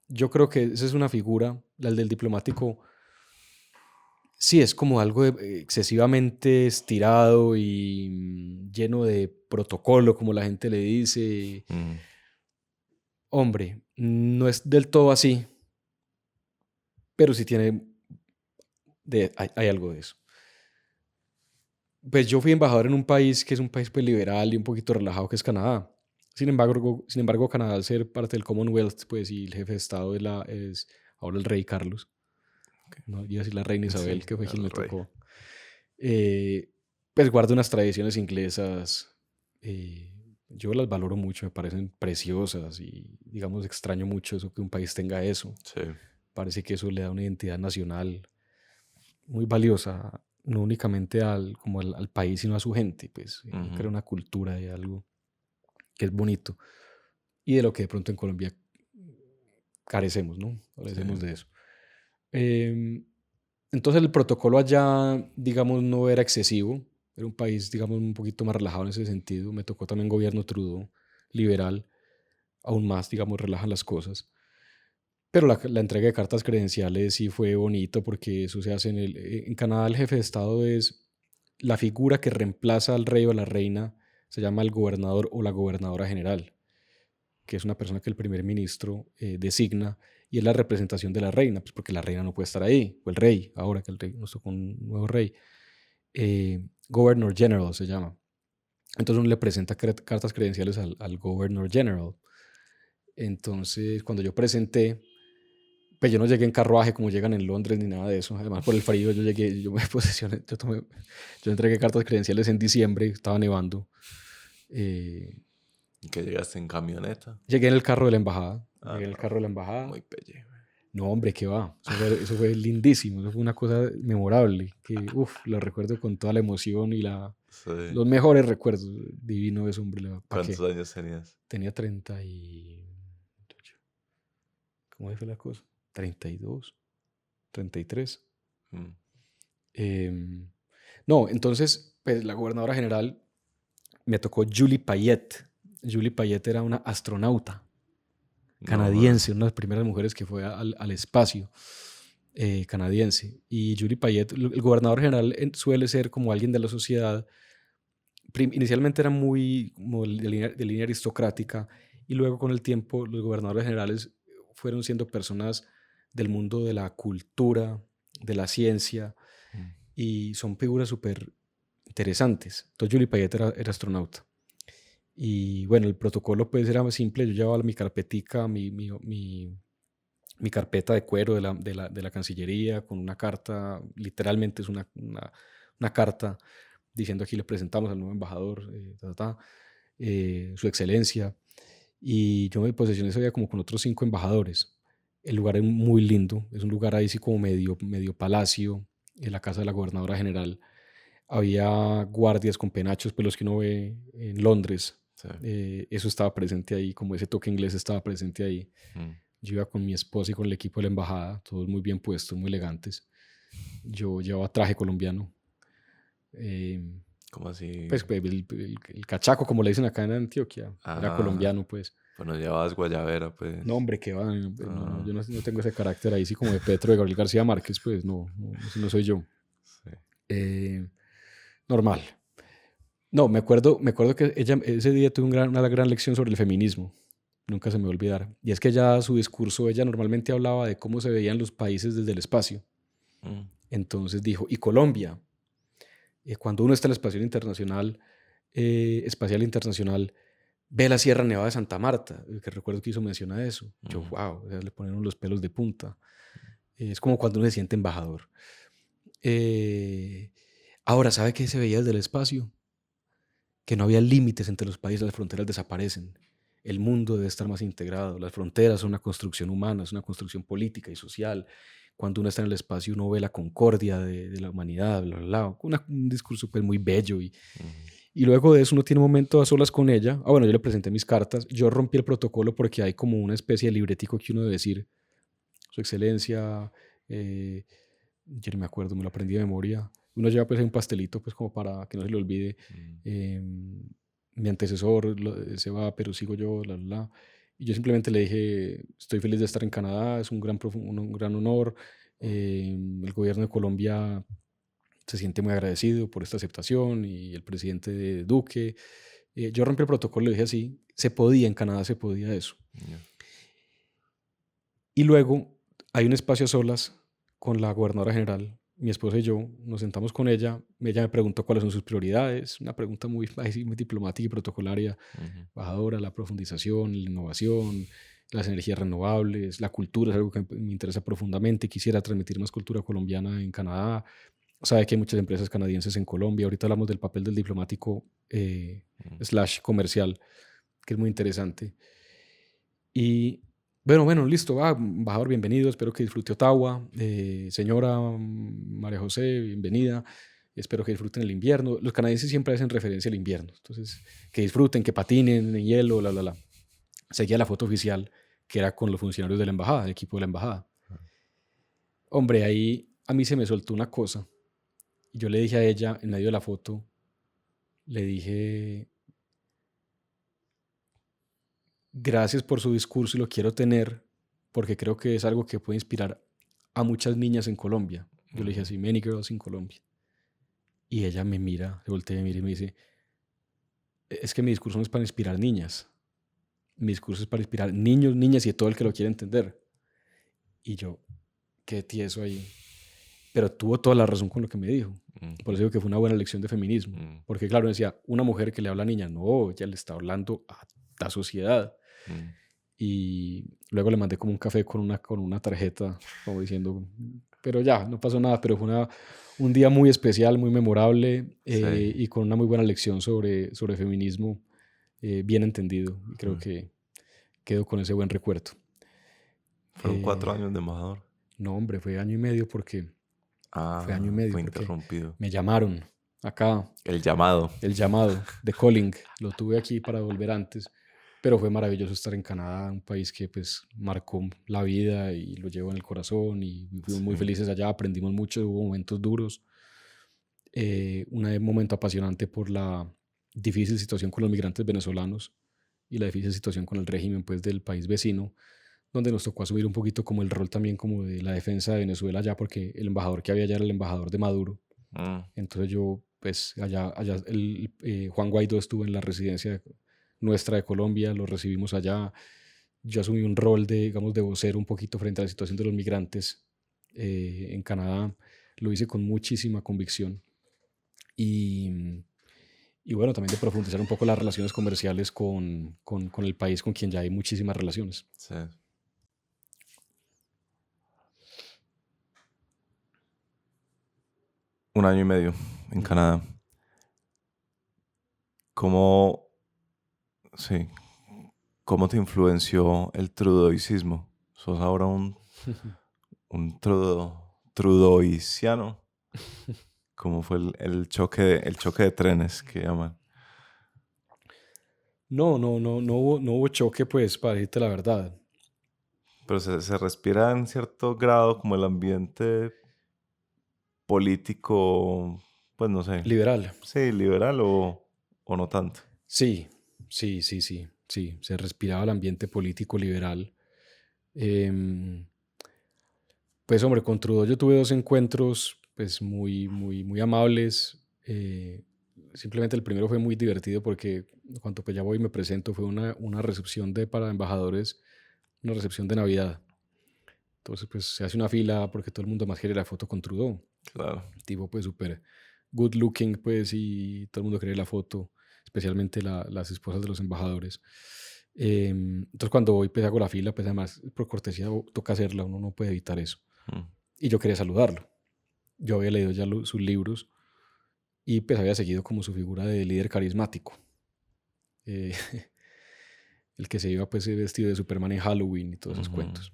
yo creo que esa es una figura, la del diplomático. Sí, es como algo excesivamente estirado y lleno de protocolo, como la gente le dice. Mm, Hombre, no es del todo así, pero sí tiene, hay algo de eso. Pues yo fui embajador en un país que es un país pues, liberal y un poquito relajado, que es Canadá. Sin embargo, Canadá, al ser parte del Commonwealth, pues, y el jefe de Estado es ahora el rey Carlos, no iba a decir la reina sí, Isabel, que fue quien el me rey. tocó. Pues guarda unas tradiciones inglesas. Yo las valoro mucho, me parecen preciosas y, digamos, extraño mucho eso que un país tenga eso. Sí. Parece que eso le da una identidad nacional muy valiosa, no únicamente como al país, sino a su gente. Pues crea Ujú, una cultura de algo que es bonito y de lo que de pronto en Colombia carecemos, ¿no? sí. Carecemos de eso. Em, entonces el protocolo allá, digamos, no era excesivo. Era un país, digamos, un poquito más relajado en ese sentido. Me tocó también gobierno Trudeau, liberal, aún más, digamos, relajan las cosas. Pero la entrega de cartas credenciales sí fue bonito porque eso se hace en Canadá. El jefe de Estado es la figura que reemplaza al rey o a la reina, se llama el gobernador o la gobernadora general, que es una persona que el primer ministro designa y es la representación de la reina, pues porque la reina no puede estar ahí, o el rey, ahora que el rey nos tocó un nuevo rey. Governor General se llama. Entonces uno le presenta cartas credenciales al Governor General. Entonces, cuando yo presenté, pues yo no llegué en carruaje como llegan en Londres ni nada de eso. Además, por el frío, yo me posesioné, yo entregué cartas credenciales en diciembre, estaba nevando. Eh, Que llegaste en camioneta. Llegué en el carro de la embajada. Ah, Llegué en el no, carro de la embajada. muy pelle. No, hombre, qué va. Eso fue lindísimo. Eso fue una cosa memorable. Que, lo recuerdo con toda la emoción y Sí. los mejores recuerdos. Divino eso, hombre. ¿Para ¿Cuántos qué? años tenías? Tenía 30 y... ¿Cómo fue la cosa? 32, 33. Mm, Em, no, entonces, pues la gobernadora general me tocó Julie Payette. Julie Payette era una astronauta no canadiense, jodas. una de las primeras mujeres que fue al espacio canadiense. Y Julie Payette, el gobernador general suele ser como alguien de la sociedad. Inicialmente era muy como de línea aristocrática y luego con el tiempo los gobernadores generales fueron siendo personas del mundo de la cultura, de la ciencia Mm, y son figuras súper interesantes. Entonces Julie Payette era astronauta. Y bueno, el protocolo pues era simple, yo llevaba mi carpetica, mi carpeta de cuero de la Cancillería con una carta, literalmente es una carta diciendo aquí le presentamos al nuevo embajador, su excelencia. Y yo me posesioné ese día como con otros 5 embajadores. El lugar es muy lindo, es un lugar ahí sí como medio palacio, en la casa de la gobernadora general. Había guardias con penachos, pues los que uno ve en Londres. sí. Eso estaba presente ahí, como ese toque inglés estaba presente ahí. Mm. Yo iba con mi esposa y con el equipo de la embajada, todos muy bien puestos, muy elegantes. Yo llevaba traje colombiano. Eh, ¿Cómo así? pues el cachaco, como le dicen acá en Antioquia, era Ah, colombiano, pues. pues no llevabas guayabera, pues. No, hombre, que va, no, Ah, yo no tengo ese carácter ahí, sí, como de Petro, de Gabriel García Márquez, pues no, no, ese no soy yo. sí. Eh, Normal. No, me acuerdo que ella ese día tuve una gran lección sobre el feminismo. Nunca se me va a olvidar. Y es que ya su discurso, ella normalmente hablaba de cómo se veían los países desde el espacio. Mm, Entonces dijo, y Colombia, cuando uno está en la espacial internacional, ve la Sierra Nevada de Santa Marta, que recuerdo que hizo mención a eso. Yo, mm, wow, o sea, le ponen los pelos de punta. Es como cuando uno se siente embajador. Eh, Ahora, ¿sabe qué se veía desde el espacio? Que no había límites entre los países, las fronteras desaparecen. El mundo debe estar más integrado. Las fronteras son una construcción humana, es una construcción política y social. cuando uno está en el espacio uno ve la concordia de la humanidad, bla, bla, bla. Un discurso pues muy bello y luego de eso uno tiene un momento a solas con ella. Bueno, yo le presenté mis cartas, yo rompí el protocolo porque hay como una especie de libretico que uno debe decir, su excelencia, yo no me acuerdo, me lo aprendí de memoria. Uno lleva pues ahí un pastelito pues como para que no se le olvide. Mi antecesor se va, pero sigo yo, la, la, la. Y yo simplemente le dije, estoy feliz de estar en Canadá, es un un gran honor. El gobierno de Colombia se siente muy agradecido por esta aceptación y el presidente Duque. Yo rompí el protocolo, le dije así, se podía, en Canadá se podía eso. Yeah. Y luego hay un espacio a solas con la gobernadora general, mi esposa y yo, nos sentamos con ella me preguntó cuáles son sus prioridades, una pregunta muy, muy diplomática y protocolaria, embajadora, la profundización, la innovación, las energías renovables, la cultura es algo que me interesa profundamente, quisiera transmitir más cultura colombiana en Canadá, sabe que hay muchas empresas canadienses en Colombia, ahorita hablamos del papel del diplomático / comercial, que es muy interesante. Y bueno, listo, embajador, bienvenido, espero que disfrute Ottawa. Señora María José, bienvenida, espero que disfruten el invierno. Los canadienses siempre hacen referencia al invierno, entonces que disfruten, que patinen en hielo, la, la, la. Seguía la foto oficial, que era con los funcionarios de la embajada, el equipo de la embajada. Hombre, ahí a mí se me soltó una cosa. Y yo le dije a ella, en medio de la foto, le dije, gracias por su discurso y lo quiero tener porque creo que es algo que puede inspirar a muchas niñas en Colombia. Yo le dije así, many girls in Colombia. Y ella me mira, se voltea y me mira y me dice, es que mi discurso no es para inspirar niñas. Mi discurso es para inspirar niños, niñas y todo el que lo quiera entender. Y yo, qué tieso ahí. Pero tuvo toda la razón con lo que me dijo. Por eso digo que fue una buena lección de feminismo. Porque claro, decía, una mujer que le habla a niña, no, ella le está hablando a la sociedad. Y luego le mandé como un café con una tarjeta, como diciendo, pero ya, no pasó nada, pero fue un día muy especial, muy memorable y con una muy buena lección sobre feminismo bien entendido. Y creo que quedo con ese buen recuerdo. ¿Fueron 4 años de embajador? No, hombre, fue año y medio porque... fue año y medio fue porque interrumpido. me llamaron acá. El llamado. El llamado, the calling. Lo tuve aquí para volver antes. Pero fue maravilloso estar en Canadá, un país que pues marcó la vida y lo llevo en el corazón y fuimos muy felices allá, aprendimos mucho, hubo momentos duros. Un momento apasionante por la difícil situación con los migrantes venezolanos y la difícil situación con el régimen pues del país vecino, donde nos tocó asumir un poquito como el rol también como de la defensa de Venezuela allá, porque el embajador que había allá era el embajador de Maduro. Entonces yo, pues allá Juan Guaidó estuvo en la residencia nuestra de Colombia, lo recibimos allá. Yo asumí un rol de, digamos, de vocero un poquito frente a la situación de los migrantes en Canadá. Lo hice con muchísima convicción. Y bueno, también de profundizar un poco las relaciones comerciales con el país con quien ya hay muchísimas relaciones. Sí. Un año y medio en Canadá. ¿Cómo te influenció el trudeauismo? ¿Sos ahora un trudeauiciano? ¿Cómo fue el choque de trenes que llaman? No hubo choque, pues, para decirte la verdad. Pero se respira en cierto grado como el ambiente político, pues no sé. Liberal. Sí, liberal o no tanto. Sí, se respiraba el ambiente político liberal. Pues hombre, con Trudeau yo tuve 2 encuentros pues muy amables. Simplemente el primero fue muy divertido porque cuando pues ya voy y me presento fue una recepción para embajadores, una recepción de Navidad. Entonces pues se hace una fila porque todo el mundo más quiere la foto con Trudeau. Claro. Tipo pues súper good looking pues y todo el mundo quiere la foto, especialmente las esposas de los embajadores. Entonces cuando voy pues hago la fila, pues además por cortesía toca hacerla, uno no puede evitar eso. Y yo quería saludarlo. Yo había leído ya sus libros y pues había seguido como su figura de líder carismático. El que se iba pues vestido de Superman en Halloween y todos esos cuentos.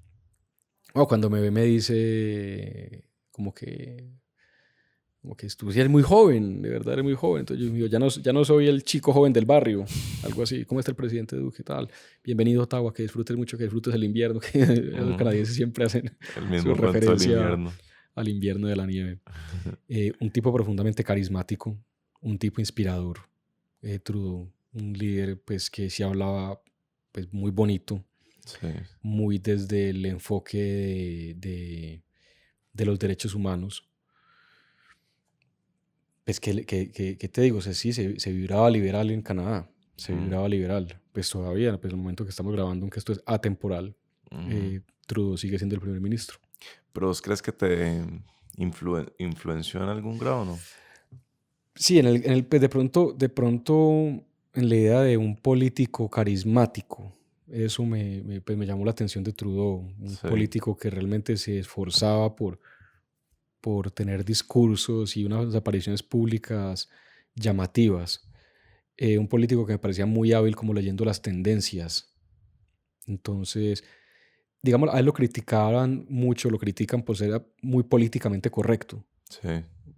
O cuando me ve me dice como que tú sí eres muy joven, de verdad eres muy joven. Entonces yo digo, ya no soy el chico joven del barrio, algo así. ¿Cómo está el presidente Duque? Tal. Bienvenido, Ottawa, que disfrutes mucho, que disfrutes el invierno. Que los Ujú. canadienses siempre hacen El su mismo cuento del referencia invierno. al invierno de la nieve. Un tipo profundamente carismático, un tipo inspirador, Trudeau, un líder pues que sí hablaba pues muy bonito, Sí, muy desde el enfoque de los derechos humanos. Pues que te digo, o sea, sí, se vibraba liberal en Canadá, se ujú, vibraba liberal. Pues todavía, pues en el momento que estamos grabando, aunque esto es atemporal, ujú. Trudeau sigue siendo el primer ministro. ¿Pero vos crees que te influenció en algún grado, no? Sí, pues de pronto, en la idea de un político carismático, eso pues me llamó la atención de Trudeau, un Sí, político que realmente se esforzaba por tener discursos y unas apariciones públicas llamativas. Un político que me parecía muy hábil como leyendo las tendencias. Entonces, digamos, a él lo criticaban mucho, lo critican por ser muy políticamente correcto, sí,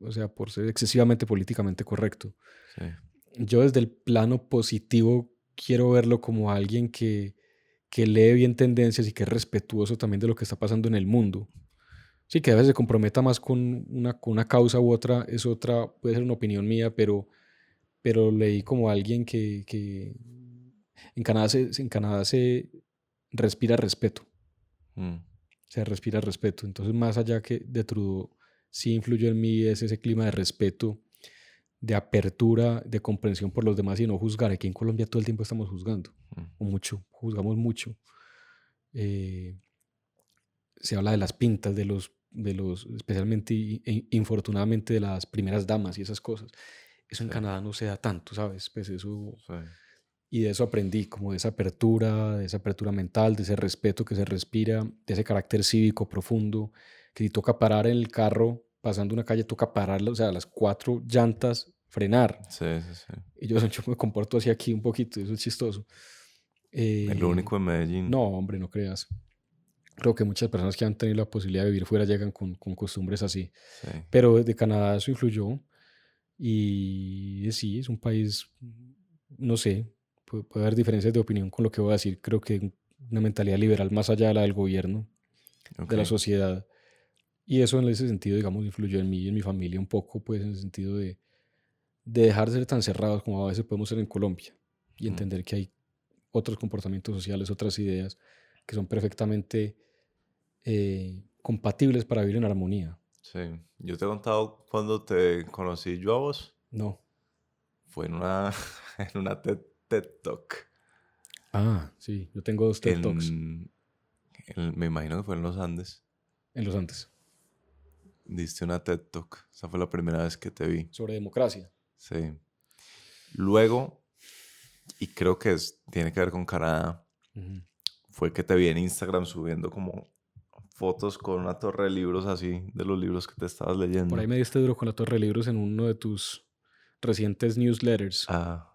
o sea, por ser excesivamente políticamente correcto. sí, Yo desde el plano positivo quiero verlo como alguien que lee bien tendencias y que es respetuoso también de lo que está pasando en el mundo. Sí, que a veces se comprometa más con una causa u otra, es otra, puede ser una opinión mía, pero leí como alguien que en Canadá se respira respeto, mm, se respira respeto. Entonces, más allá que de Trudeau, sí influyó en mí ese clima de respeto, de apertura, de comprensión por los demás y no juzgar. Aquí en Colombia todo el tiempo estamos juzgando, mm, o mucho, juzgamos mucho. Eh, Se habla de las pintas, especialmente infortunadamente de las primeras damas y esas cosas. Eso en sí, Canadá no se da tanto, ¿sabes? Pues eso, sí, y de eso aprendí, como de esa apertura mental, de ese respeto que se respira, de ese carácter cívico profundo, que si toca parar en el carro, pasando una calle, toca pararlo, o sea, las cuatro llantas, frenar. sí, sí, sí. Y yo me comporto así aquí un poquito, eso es chistoso. Es lo Eh, único en Medellín. no, hombre, no creas. Creo que muchas personas que han tenido la posibilidad de vivir fuera llegan con costumbres así. Sí, Pero de Canadá eso influyó y sí, es un país, no sé, puede haber diferencias de opinión con lo que voy a decir. Creo que una mentalidad liberal más allá de la del gobierno, de ok. la sociedad. Y eso en ese sentido, digamos, influyó en mí y en mi familia un poco, pues en el sentido de dejar de ser tan cerrados como a veces podemos ser en Colombia y Mm, entender que hay otros comportamientos sociales, otras ideas que son perfectamente compatibles para vivir en armonía. sí. Yo te he contado cuando te conocí yo a vos. No. Fue en una, en una TED Talk. Ah, sí, yo tengo dos TED Talks En, me imagino que fue en los Andes. en los antes Diste una TED Talk. Esa fue la primera vez que te vi. sobre democracia. Sí. Luego, y creo que tiene que ver con Canadá, Ujú. fue que te vi en Instagram subiendo como fotos con una torre de libros así, de los libros que te estabas Por ahí leyendo. me diste duro con la Torre de Libros en uno de tus recientes newsletters. Ah,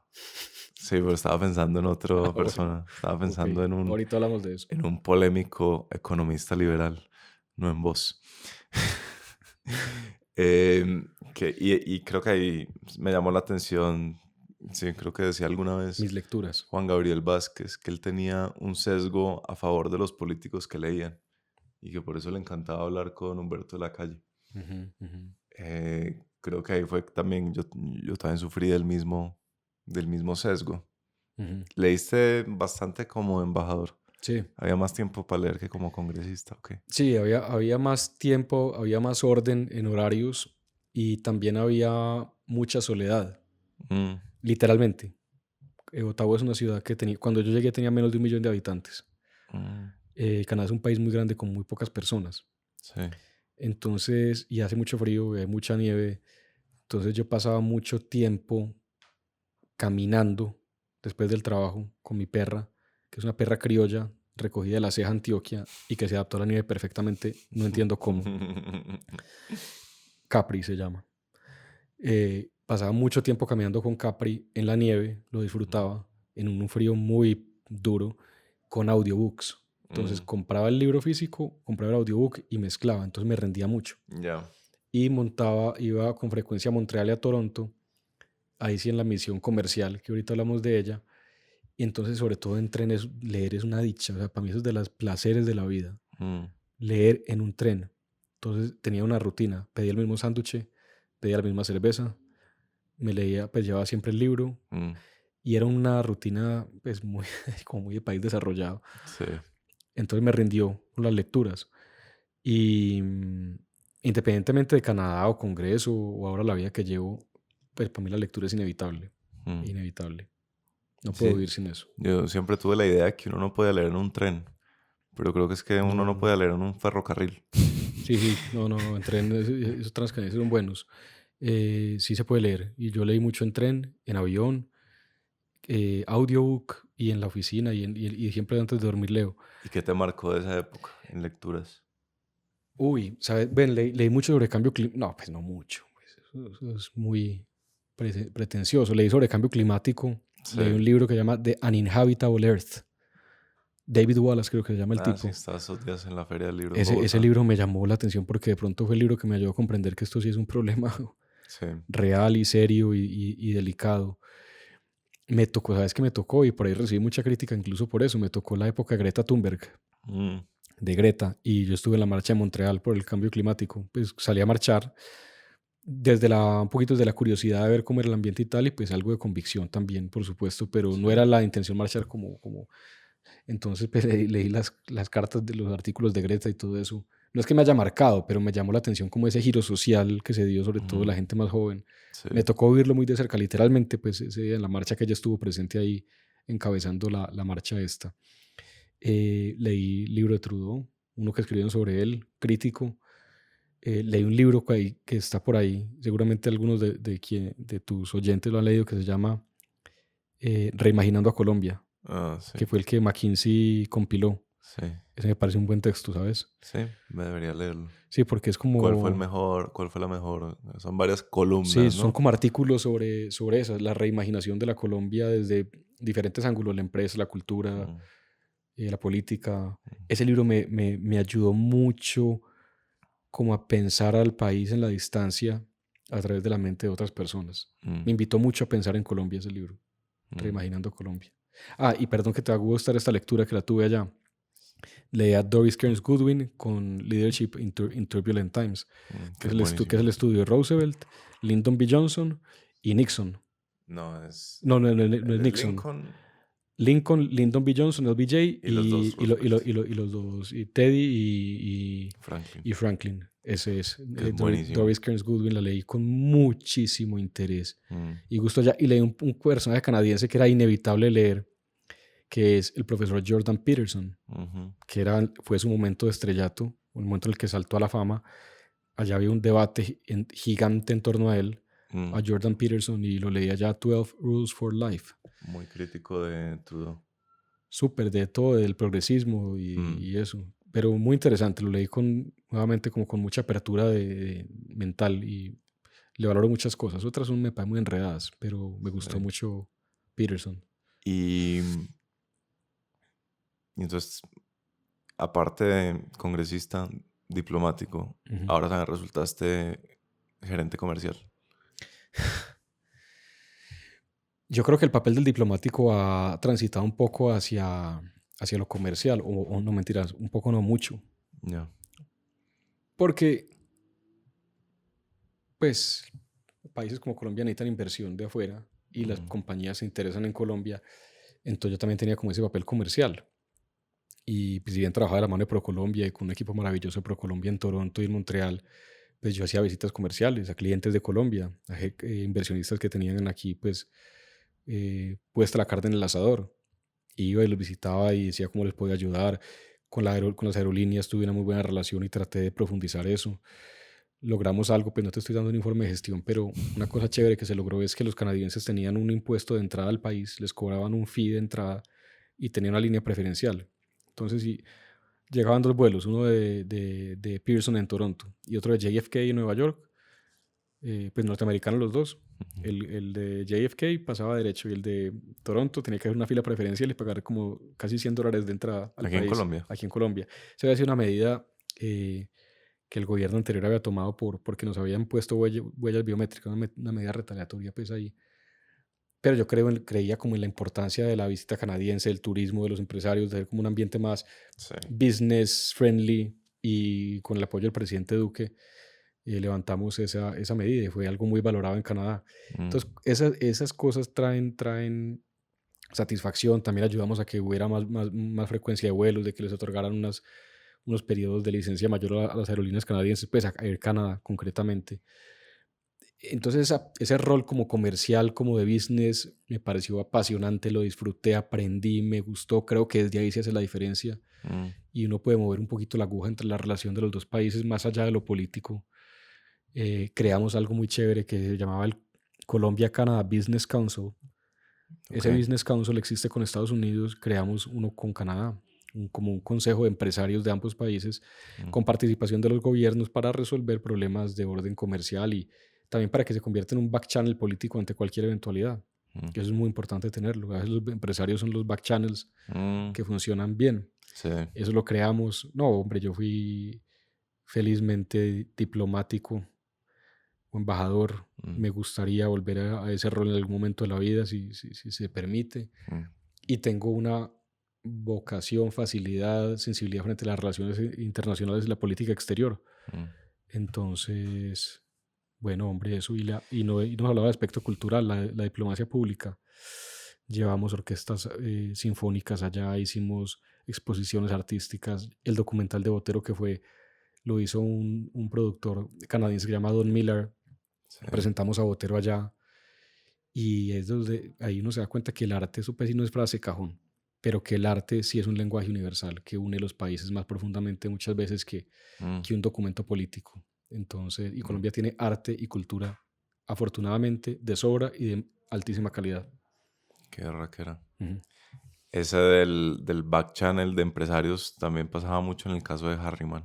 sí, pero estaba pensando en Ah, otra bueno, persona. Estaba ok. pensando Ahorita hablamos de eso. en un polémico economista liberal, no en vos. Y creo que ahí me llamó la atención, sí, creo que decía alguna vez Mis lecturas. Juan Gabriel Vázquez que él tenía un sesgo a favor de los políticos que leían y que por eso le encantaba hablar con Humberto de la Calle. Ujú, ujú, Creo que ahí fue también, yo también sufrí del mismo sesgo. ujú. Leíste bastante como embajador. Sí, Había más tiempo para leer que como congresista, ok. sí, había más tiempo, había más orden en horarios y también había mucha soledad, Mm, literalmente. Ottawa es una ciudad que tenía, cuando yo llegué tenía menos de 1 millón de habitantes. mm, Canadá es un país muy grande con muy pocas personas. sí. Entonces, y hace mucho frío, y hay mucha nieve. Entonces yo pasaba mucho tiempo caminando después del trabajo con mi perra, que es una perra criolla recogida de la Ceja, Antioquia, y que se adaptó a la nieve perfectamente. No entiendo cómo. Capri se llama. Pasaba mucho tiempo caminando con Capri en la nieve, lo disfrutaba, en un frío muy duro, con audiobooks. Entonces compraba el libro físico, compraba el audiobook y mezclaba. Entonces me rendía mucho. Ya. Y iba con frecuencia a Montreal y a Toronto, ahí sí en la misión comercial, que ahorita hablamos de ella. Y entonces, sobre todo en trenes, leer es una dicha. O sea, para mí eso es de los placeres de la vida. Mm, Leer en un tren. Entonces tenía una rutina. Pedía el mismo sándwich, pedía la misma cerveza, me leía, pues llevaba siempre el libro. mm, Y era una rutina, pues, muy, como muy de país desarrollado. sí. Entonces me rindió con las lecturas. Y independientemente de Canadá o Congreso o ahora la vida que llevo, pues para mí la lectura es inevitable. Mm, Inevitable. No puedo sí. vivir sin eso. Yo siempre tuve la idea de que uno no podía leer en un tren, pero creo que es que uno No, no no. puede leer en un ferrocarril. Sí, sí, no, no, no. En tren, esos transcanales son buenos. Sí se puede leer. Y yo leí mucho en tren, en avión, audiobook y en la oficina y siempre antes de dormir leo. ¿Y qué te marcó de esa época en lecturas? Uy, ¿sabes? Ven, leí mucho sobre cambio climático. No, pues no mucho. Pues eso es muy pretencioso. Leí sobre cambio climático. Sí. Leí un libro que se llama The Uninhabitable Earth. David Wallace creo que se llama el Ah, sí, tipo. estaba esos días en la Feria del Libro en Ese Bogotá. libro me llamó la atención porque de pronto fue el libro que me ayudó a comprender que esto sí es un problema Sí. real y serio y delicado. Me tocó, ¿sabes qué me tocó? Y por ahí recibí mucha crítica incluso por eso. Me tocó la época de Greta Thunberg, Mm, de Greta, y yo estuve en la marcha de Montreal por el cambio climático. Pues salí a marchar un poquito desde la curiosidad de ver cómo era el ambiente y tal, y pues algo de convicción también, por supuesto, pero sí. no era la intención marchar como. Entonces pues, leí las cartas de los artículos de Greta y todo eso. No es que me haya marcado, pero me llamó la atención como ese giro social que se dio, sobre todo la Mm, gente más joven. sí. Me tocó vivirlo muy de cerca, literalmente, pues ese día en la marcha que ella estuvo presente ahí, encabezando la marcha esta. Leí el libro de Trudeau, uno que escribieron sobre él, crítico. Leí un libro que está por ahí, seguramente algunos de tus oyentes lo han leído, que se llama Reimaginando a Colombia, Ah, sí. que fue el que McKinsey compiló. Sí. Ese me parece un buen texto, ¿sabes? Sí, me debería leerlo. Sí, porque es ¿Cuál fue el como, mejor? ¿Cuál fue la mejor? Son varias sí, columnas, son ¿no? como artículos sobre eso, la reimaginación de la Colombia desde diferentes ángulos, la empresa, la cultura, Mm, la política. mm, Ese libro me ayudó mucho como a pensar al país en la distancia a través de la mente de otras personas. mm, Me invitó mucho a pensar en Colombia ese libro, mm, Reimaginando Colombia. Ah, y perdón que te va a gustar esta lectura que la tuve allá. Leí a Doris Kearns Goodwin con Leadership in Turbulent Times, que es que es el buenísimo. estudio de Roosevelt, Lyndon B. Johnson y Nixon. No, es, No, no, no, no es es Nixon. Lincoln Lincoln, Lyndon B. Johnson, LBJ y los dos Roosevelt. y los dos, y Teddy Franklin, y Franklin. Ese es. que es buenísimo. Doris Kearns Goodwin la leí con muchísimo interés Mm, y gusto ya. Y leí un personaje canadiense que era inevitable leer, que es el profesor Jordan Peterson, ujú, fue su momento de estrellato, un momento en el que saltó a la fama. Allá había un debate gigante en torno a él, mm, a Jordan Peterson, y lo leí allá, 12 Rules for Life. muy crítico de Trudeau. Súper de todo, del progresismo Mm, y eso. Pero muy interesante, lo leí nuevamente como con mucha apertura mental y le valoro muchas cosas. Otras me parecen muy enredadas, pero me gustó sí. mucho Peterson. Y, y entonces, aparte de congresista diplomático, Ujú. ahora también resultaste gerente comercial. Yo creo que el papel del diplomático ha transitado un poco hacia lo comercial, o no mentiras, un poco no mucho. Ya. Porque, pues, países como Colombia necesitan inversión de afuera y las Mm, compañías se interesan en Colombia. Entonces yo también tenía como ese papel comercial. Y pues, si bien trabajaba de la mano de ProColombia y con un equipo maravilloso de ProColombia en Toronto y en Montreal, pues yo hacía visitas comerciales a clientes de Colombia, inversionistas que tenían aquí, pues, puesta la carne en el asador. Iba y los visitaba y decía cómo les podía ayudar. Con las aerolíneas tuve una muy buena relación y traté de profundizar eso. Logramos algo, pues no te estoy dando un informe de gestión, pero una cosa chévere que se logró es que los canadienses tenían un impuesto de entrada al país, les cobraban un fee de entrada y tenían una línea preferencial. Entonces, si llegaban dos vuelos, uno de Pearson en Toronto y otro de JFK en Nueva York, pues norteamericanos los dos. Ujú. El de JFK pasaba derecho y el de Toronto tenía que hacer una fila preferencial y pagar como casi $100 de entrada al Aquí en país, Colombia. aquí en Colombia. Esa había sido una medida que el gobierno anterior había tomado porque nos habían puesto huellas biométricas, una medida retaliatoria pues ahí. Pero yo creía como en la importancia de la visita canadiense, del turismo, de los empresarios, de ser como un ambiente más Sí. business friendly, y con el apoyo del presidente Duque levantamos esa medida y fue algo muy valorado en Canadá. Mm, Entonces, esas cosas traen satisfacción. También ayudamos a que hubiera más frecuencia de vuelos, de que les otorgaran unos periodos de licencia mayor a las aerolíneas canadienses, pues a Air Canada concretamente. Entonces, ese rol como comercial, como de business, me pareció apasionante, lo disfruté, aprendí, me gustó. Creo que desde ahí se hace la diferencia mm, y uno puede mover un poquito la aguja entre la relación de los dos países más allá de lo político. Creamos algo muy chévere que se llamaba el Colombia-Canada Business Council. ok. Ese Business Council existe con Estados Unidos, creamos uno con Canadá, como un consejo de empresarios de ambos países Mm, con participación de los gobiernos para resolver problemas de orden comercial y también para que se convierta en un back channel político ante cualquier eventualidad. mm, Que eso es muy importante tenerlo. A veces los empresarios son los back channels mm, que funcionan bien. sí. Eso lo creamos. No, hombre, yo fui felizmente diplomático o embajador. Mm, Me gustaría volver a ese rol en algún momento de la vida, si se permite. mm, Y tengo una vocación, facilidad, sensibilidad frente a las relaciones internacionales y la política exterior. mm, Entonces, bueno, hombre, eso. Y nos hablaba de aspecto cultural, la diplomacia pública. Llevamos orquestas sinfónicas allá, hicimos exposiciones artísticas. El documental de Botero lo hizo un productor canadiense que se llama Don Miller. sí. Presentamos a Botero allá y es donde ahí uno se da cuenta que el arte, eso pues sí no es frase cajón, pero que el arte sí es un lenguaje universal que une los países más profundamente muchas veces Mm, que un documento político. Entonces, y mm, Colombia tiene arte y cultura afortunadamente de sobra y de altísima calidad. qué raquera. Ujú. Ese del back channel de empresarios también pasaba mucho en el caso de Harriman.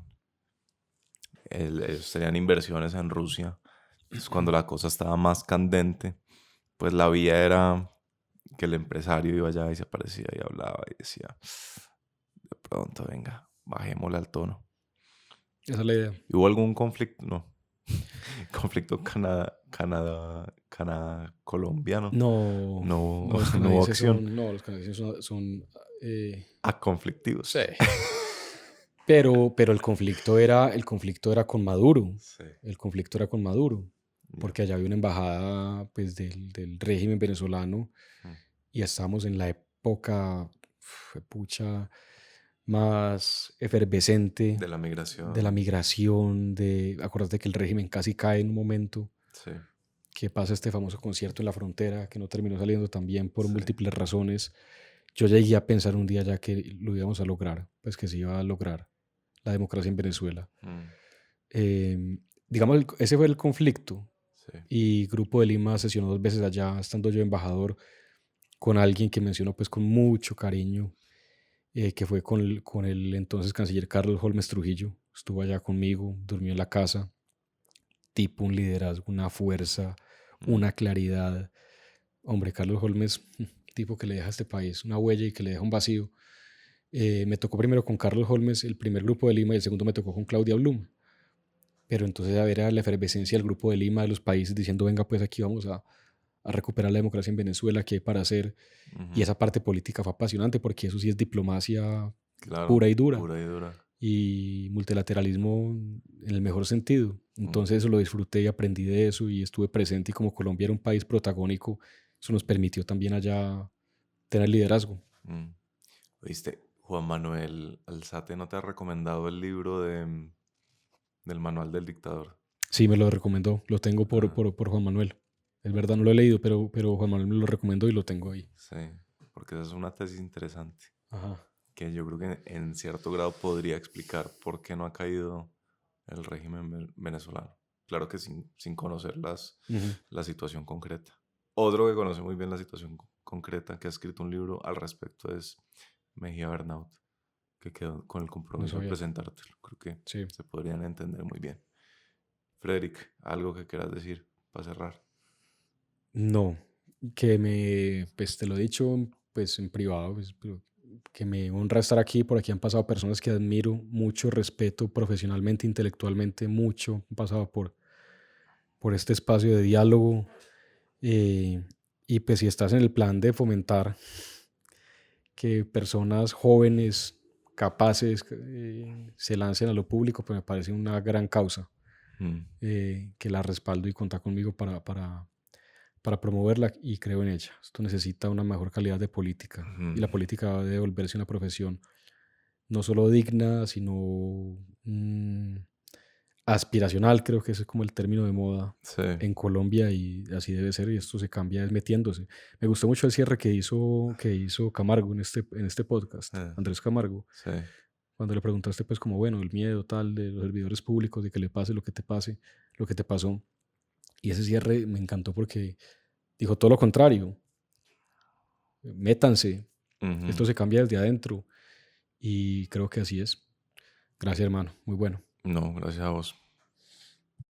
Ellos tenían inversiones en Rusia. Entonces, cuando la cosa estaba más candente, pues la vía era que el empresario iba allá y se aparecía y hablaba y decía, de pronto, venga, bajémosle al tono. Esa es la idea. ¿Y hubo algún conflicto? No. Conflicto Canadá-colombiano. No, No, no, los no hubo canadienses acción. son, no, los canadienses A conflictivos. sí. Pero el conflicto era con Maduro. Sí. El conflicto era con Maduro, Ya. porque allá había una embajada pues, del régimen venezolano Mm. y estábamos en la época, pucha, más efervescente De la de la migración. migración, acuérdate que el régimen casi cae en un momento, Sí, que pasa este famoso concierto en la frontera, que no terminó saliendo tan bien por sí. múltiples razones. Yo llegué a pensar un día ya que lo íbamos a lograr, pues que se iba a lograr la democracia en Venezuela. Mm, Digamos, ese fue el conflicto. sí. Y Grupo de Lima sesionó 2 veces allá, estando yo embajador, con alguien que mencionó pues con mucho cariño, que fue con el entonces canciller Carlos Holmes Trujillo. Estuvo allá conmigo, durmió en la casa, tipo un liderazgo, una fuerza, Mm, una claridad. Hombre, Carlos Holmes, tipo que le deja a este país una huella y que le deja un vacío. Me tocó primero con Carlos Holmes, el primer Grupo de Lima, y el segundo me tocó con Claudia Blum. Pero entonces a ver a la efervescencia del Grupo de Lima, de los países, diciendo, venga, pues aquí vamos a recuperar la democracia en Venezuela, qué hay para hacer. Y ujú. esa parte política fue apasionante porque eso sí es diplomacia Claro, pura y dura pura y dura. y multilateralismo en el mejor sentido. Mm, Entonces eso lo disfruté y aprendí de eso y estuve presente y como Colombia era un país protagónico, eso nos permitió también allá tener liderazgo. mm. ¿Oíste? Juan Manuel Alzate no te ha recomendado el libro del manual del dictador. Sí, me lo recomendó, lo tengo Ah, por Juan Manuel. Es verdad, no lo he leído, pero Juan Manuel me lo recomendó y lo tengo ahí. sí, porque esa es una tesis interesante Ajá. que yo creo que en cierto grado podría explicar por qué no ha caído el régimen venezolano. Claro que sin conocer Ujú. la situación concreta. Otro que conoce muy bien la situación concreta, que ha escrito un libro al respecto, es Mejía Bernaut, que quedó con el No compromiso de sabía. presentártelo. Creo que Sí. se podrían entender muy bien. Frederick, algo que quieras decir. para cerrar. No, pues te lo he dicho pues en privado, pues, pero que me honra estar aquí. Por aquí han pasado personas que admiro mucho, respeto profesionalmente, intelectualmente, mucho. Han pasado por este espacio de diálogo. eh, y pues si estás en el plan de fomentar que personas jóvenes, capaces, se lancen a lo público, pues me parece una gran causa, Mm, que la respaldo y cuenta conmigo para promoverla y creo en ella. Esto necesita una mejor calidad de política y la ujú. política debe volverse una profesión no solo digna, sino aspiracional, creo que ese es como el término de moda Sí, en Colombia y así debe ser y esto se cambia es metiéndose. Me gustó mucho el cierre que hizo Camargo en este podcast, eh, Andrés Camargo, sí. cuando le preguntaste pues como bueno, el miedo tal de los servidores públicos, de que le pase lo que te pase, lo que te pasó. Y ese cierre me encantó porque dijo todo lo contrario, métanse, Ujú. esto se cambia desde adentro y creo que así es. Gracias hermano, muy bueno. No, gracias a vos.